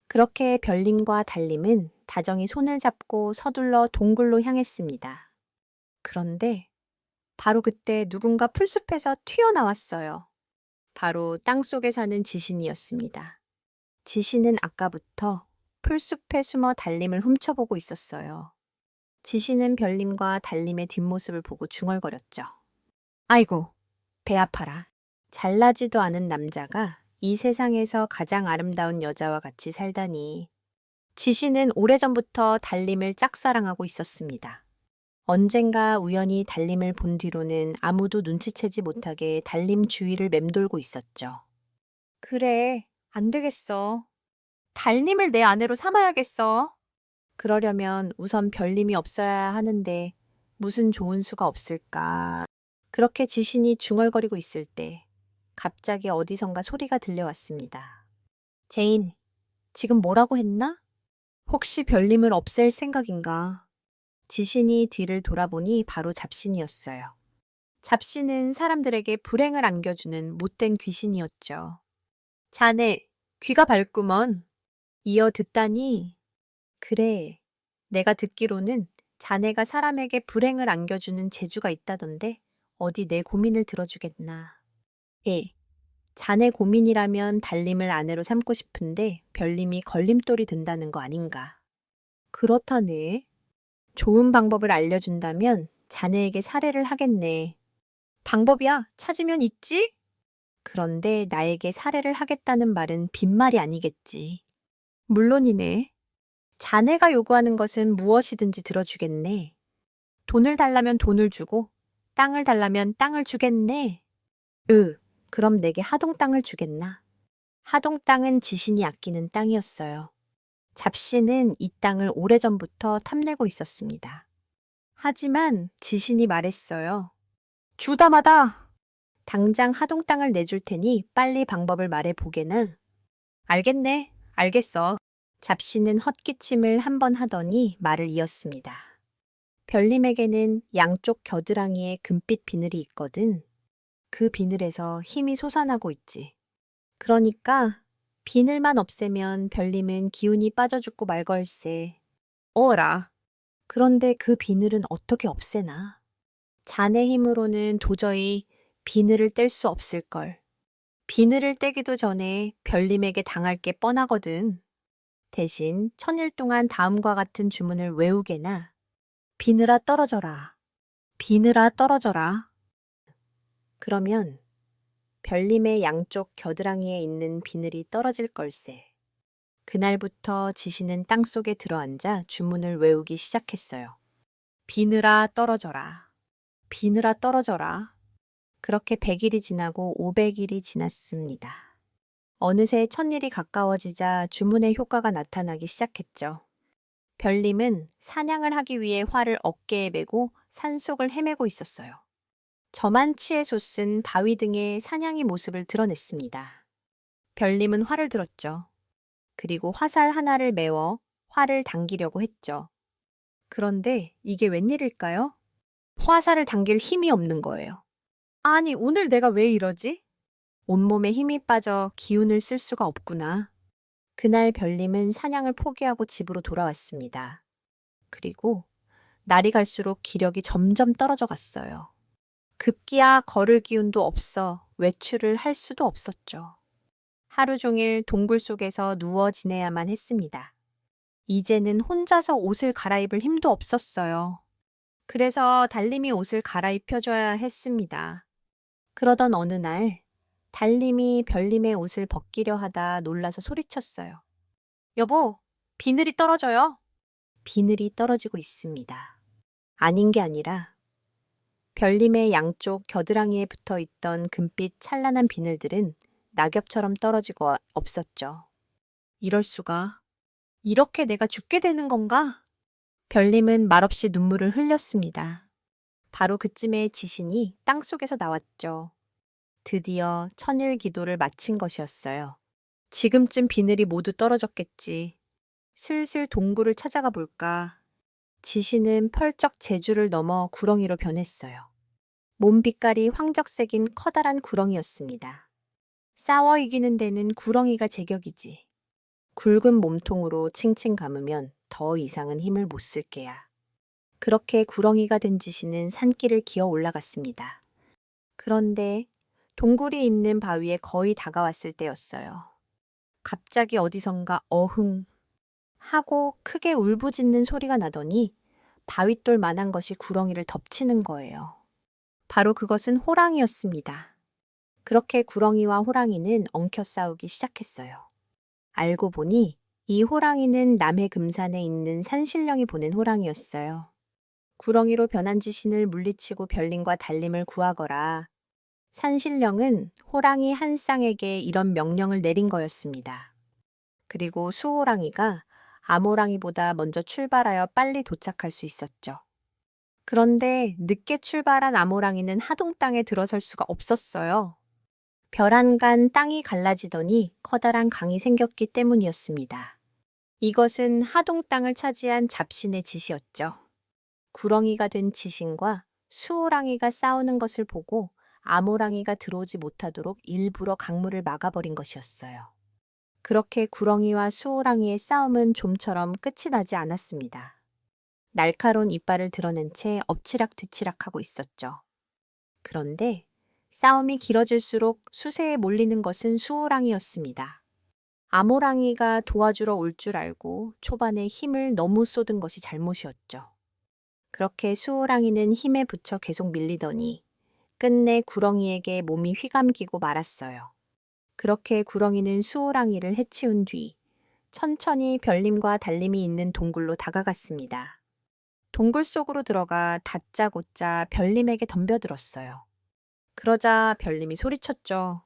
그렇게 별님과 달님은 다정히 손을 잡고 서둘러 동굴로 향했습니다. 그런데 바로 그때 누군가 풀숲에서 튀어나왔어요. 바로 땅속에 사는 지신이었습니다. 지신은 아까부터 풀숲에 숨어 달님을 훔쳐보고 있었어요. 지신은 별님과 달님의 뒷모습을 보고 중얼거렸죠. 아이고, 배 아파라. 잘나지도 않은 남자가 이 세상에서 가장 아름다운 여자와 같이 살다니. 지신은 오래전부터 달님을 짝사랑하고 있었습니다. 언젠가 우연히 달님을 본 뒤로는 아무도 눈치채지 못하게 달님 주위를 맴돌고 있었죠. 그래, 안 되겠어. 달님을 내 아내로 삼아야겠어. 그러려면 우선 별님이 없어야 하는데 무슨 좋은 수가 없을까. 그렇게 지신이 중얼거리고 있을 때 갑자기 어디선가 소리가 들려왔습니다. 제인, 지금 뭐라고 했나? 혹시 별님을 없앨 생각인가? 지신이 뒤를 돌아보니 바로 잡신이었어요. 잡신은 사람들에게 불행을 안겨주는 못된 귀신이었죠. 자네, 귀가 밝구먼. 이어 듣다니. 그래, 내가 듣기로는 자네가 사람에게 불행을 안겨주는 재주가 있다던데 어디 내 고민을 들어주겠나. 예, 자네 고민이라면 달님을 아내로 삼고 싶은데 별님이 걸림돌이 된다는 거 아닌가. 그렇다네. 좋은 방법을 알려준다면 자네에게 살해를 하겠네. 방법이야, 찾으면 있지? 그런데 나에게 살해를 하겠다는 말은 빈말이 아니겠지. 물론이네. 자네가 요구하는 것은 무엇이든지 들어주겠네. 돈을 달라면 돈을 주고 땅을 달라면 땅을 주겠네. 그럼 내게 하동 땅을 주겠나? 하동 땅은 지신이 아끼는 땅이었어요. 잡신은 이 땅을 오래전부터 탐내고 있었습니다. 하지만 지신이 말했어요. 주다마다 당장 하동 땅을 내줄 테니 빨리 방법을 말해 보게나. 알겠네, 알겠어. 잡신은 헛기침을 한 번 하더니 말을 이었습니다. 별님에게는 양쪽 겨드랑이에 금빛 비늘이 있거든. 그 비늘에서 힘이 솟아나고 있지. 그러니까 비늘만 없애면 별님은 기운이 빠져 죽고 말걸세. 어라. 그런데 그 비늘은 어떻게 없애나? 자네 힘으로는 도저히 비늘을 뗄 수 없을걸. 비늘을 떼기도 전에 별님에게 당할 게 뻔하거든. 대신 천일 동안 다음과 같은 주문을 외우게나. 비늘아 떨어져라. 비늘아 떨어져라. 그러면 별님의 양쪽 겨드랑이에 있는 비늘이 떨어질 걸세. 그날부터 지신은 땅속에 들어앉아 주문을 외우기 시작했어요. 비늘아 떨어져라. 비늘아 떨어져라. 그렇게 100일이 지나고 500일이 지났습니다. 어느새 1000일이 가까워지자 주문의 효과가 나타나기 시작했죠. 별님은 사냥을 하기 위해 활을 어깨에 메고 산속을 헤매고 있었어요. 저만치의 솟은 바위 등의 사냥의 모습을 드러냈습니다. 별님은 활을 들었죠. 그리고 화살 하나를 메워 활을 당기려고 했죠. 그런데 이게 웬일일까요? 화살을 당길 힘이 없는 거예요. 아니, 오늘 내가 왜 이러지? 온몸에 힘이 빠져 기운을 쓸 수가 없구나. 그날 별님은 사냥을 포기하고 집으로 돌아왔습니다. 그리고 날이 갈수록 기력이 점점 떨어져 갔어요. 급기야 걸을 기운도 없어 외출을 할 수도 없었죠. 하루 종일 동굴 속에서 누워 지내야만 했습니다. 이제는 혼자서 옷을 갈아입을 힘도 없었어요. 그래서 달님이 옷을 갈아입혀줘야 했습니다. 그러던 어느 날 달님이 별님의 옷을 벗기려 하다 놀라서 소리쳤어요. 여보, 비늘이 떨어져요. 비늘이 떨어지고 있습니다. 아닌 게 아니라 별님의 양쪽 겨드랑이에 붙어 있던 금빛 찬란한 비늘들은 낙엽처럼 떨어지고 없었죠. 이럴 수가. 이렇게 내가 죽게 되는 건가? 별님은 말없이 눈물을 흘렸습니다. 바로 그쯤에 지신이 땅속에서 나왔죠. 드디어 천일 기도를 마친 것이었어요. 지금쯤 비늘이 모두 떨어졌겠지. 슬슬 동굴을 찾아가 볼까. 지신은 펄쩍 제주를 넘어 구렁이로 변했어요. 몸 빛깔이 황적색인 커다란 구렁이였습니다. 싸워 이기는 데는 구렁이가 제격이지. 굵은 몸통으로 칭칭 감으면 더 이상은 힘을 못 쓸 게야. 그렇게 구렁이가 된 지신은 산길을 기어 올라갔습니다. 그런데 동굴이 있는 바위에 거의 다가왔을 때였어요. 갑자기 어디선가 어흥 하고 크게 울부짖는 소리가 나더니 바윗돌 만한 것이 구렁이를 덮치는 거예요. 바로 그것은 호랑이였습니다. 그렇게 구렁이와 호랑이는 엉켜 싸우기 시작했어요. 알고 보니 이 호랑이는 남해 금산에 있는 산신령이 보낸 호랑이였어요. 구렁이로 변한 지신을 물리치고 별님과 달님을 구하거라. 산신령은 호랑이 한 쌍에게 이런 명령을 내린 거였습니다. 그리고 수호랑이가 암호랑이보다 먼저 출발하여 빨리 도착할 수 있었죠. 그런데 늦게 출발한 암호랑이는 하동 땅에 들어설 수가 없었어요. 별안간 땅이 갈라지더니 커다란 강이 생겼기 때문이었습니다. 이것은 하동 땅을 차지한 잡신의 짓이었죠. 구렁이가 된 지신과 수호랑이가 싸우는 것을 보고 암호랑이가 들어오지 못하도록 일부러 강물을 막아버린 것이었어요. 그렇게 구렁이와 수호랑이의 싸움은 좀처럼 끝이 나지 않았습니다. 날카로운 이빨을 드러낸 채 엎치락뒤치락하고 있었죠. 그런데 싸움이 길어질수록 수세에 몰리는 것은 수호랑이였습니다. 암호랑이가 도와주러 올 줄 알고 초반에 힘을 너무 쏟은 것이 잘못이었죠. 그렇게 수호랑이는 힘에 부쳐 계속 밀리더니 끝내 구렁이에게 몸이 휘감기고 말았어요. 그렇게 구렁이는 수호랑이를 해치운 뒤 천천히 별님과 달님이 있는 동굴로 다가갔습니다. 동굴 속으로 들어가 다짜고짜 별님에게 덤벼들었어요. 그러자 별님이 소리쳤죠.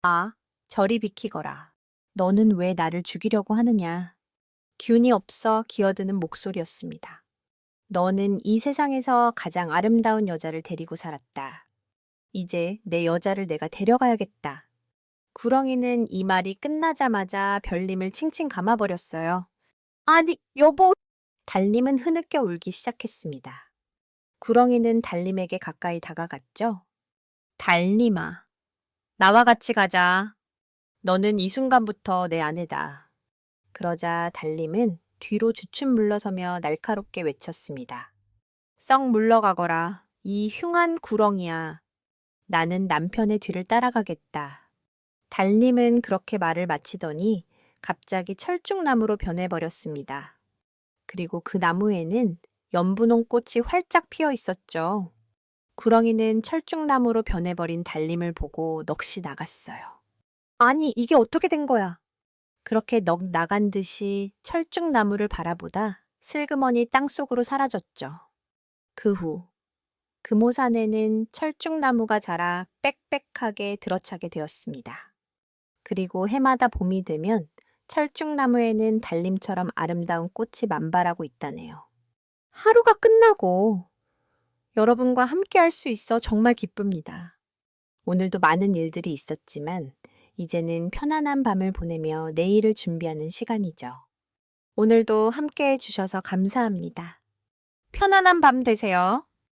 아, 저리 비키거라. 너는 왜 나를 죽이려고 하느냐. 균이 없어 기어드는 목소리였습니다. 너는 이 세상에서 가장 아름다운 여자를 데리고 살았다. 이제 내 여자를 내가 데려가야겠다. 구렁이는 이 말이 끝나자마자 별님을 칭칭 감아버렸어요. 아니, 여보! 달님은 흐느껴 울기 시작했습니다. 구렁이는 달님에게 가까이 다가갔죠. 달님아, 나와 같이 가자. 너는 이 순간부터 내 아내다. 그러자 달님은 뒤로 주춤 물러서며 날카롭게 외쳤습니다. 썩 물러가거라. 이 흉한 구렁이야. 나는 남편의 뒤를 따라가겠다. 달님은 그렇게 말을 마치더니 갑자기 철쭉나무로 변해버렸습니다. 그리고 그 나무에는 연분홍 꽃이 활짝 피어 있었죠. 구렁이는 철쭉나무로 변해버린 달님을 보고 넋이 나갔어요. 아니, 이게 어떻게 된 거야? 그렇게 넋 나간 듯이 철쭉나무를 바라보다 슬그머니 땅속으로 사라졌죠. 그 후 금오산에는 철쭉나무가 자라 빽빽하게 들어차게 되었습니다. 그리고 해마다 봄이 되면 철쭉나무에는 달님처럼 아름다운 꽃이 만발하고 있다네요. 하루가 끝나고 여러분과 함께 할 수 있어 정말 기쁩니다. 오늘도 많은 일들이 있었지만 이제는 편안한 밤을 보내며 내일을 준비하는 시간이죠. 오늘도 함께 해주셔서 감사합니다. 편안한 밤 되세요.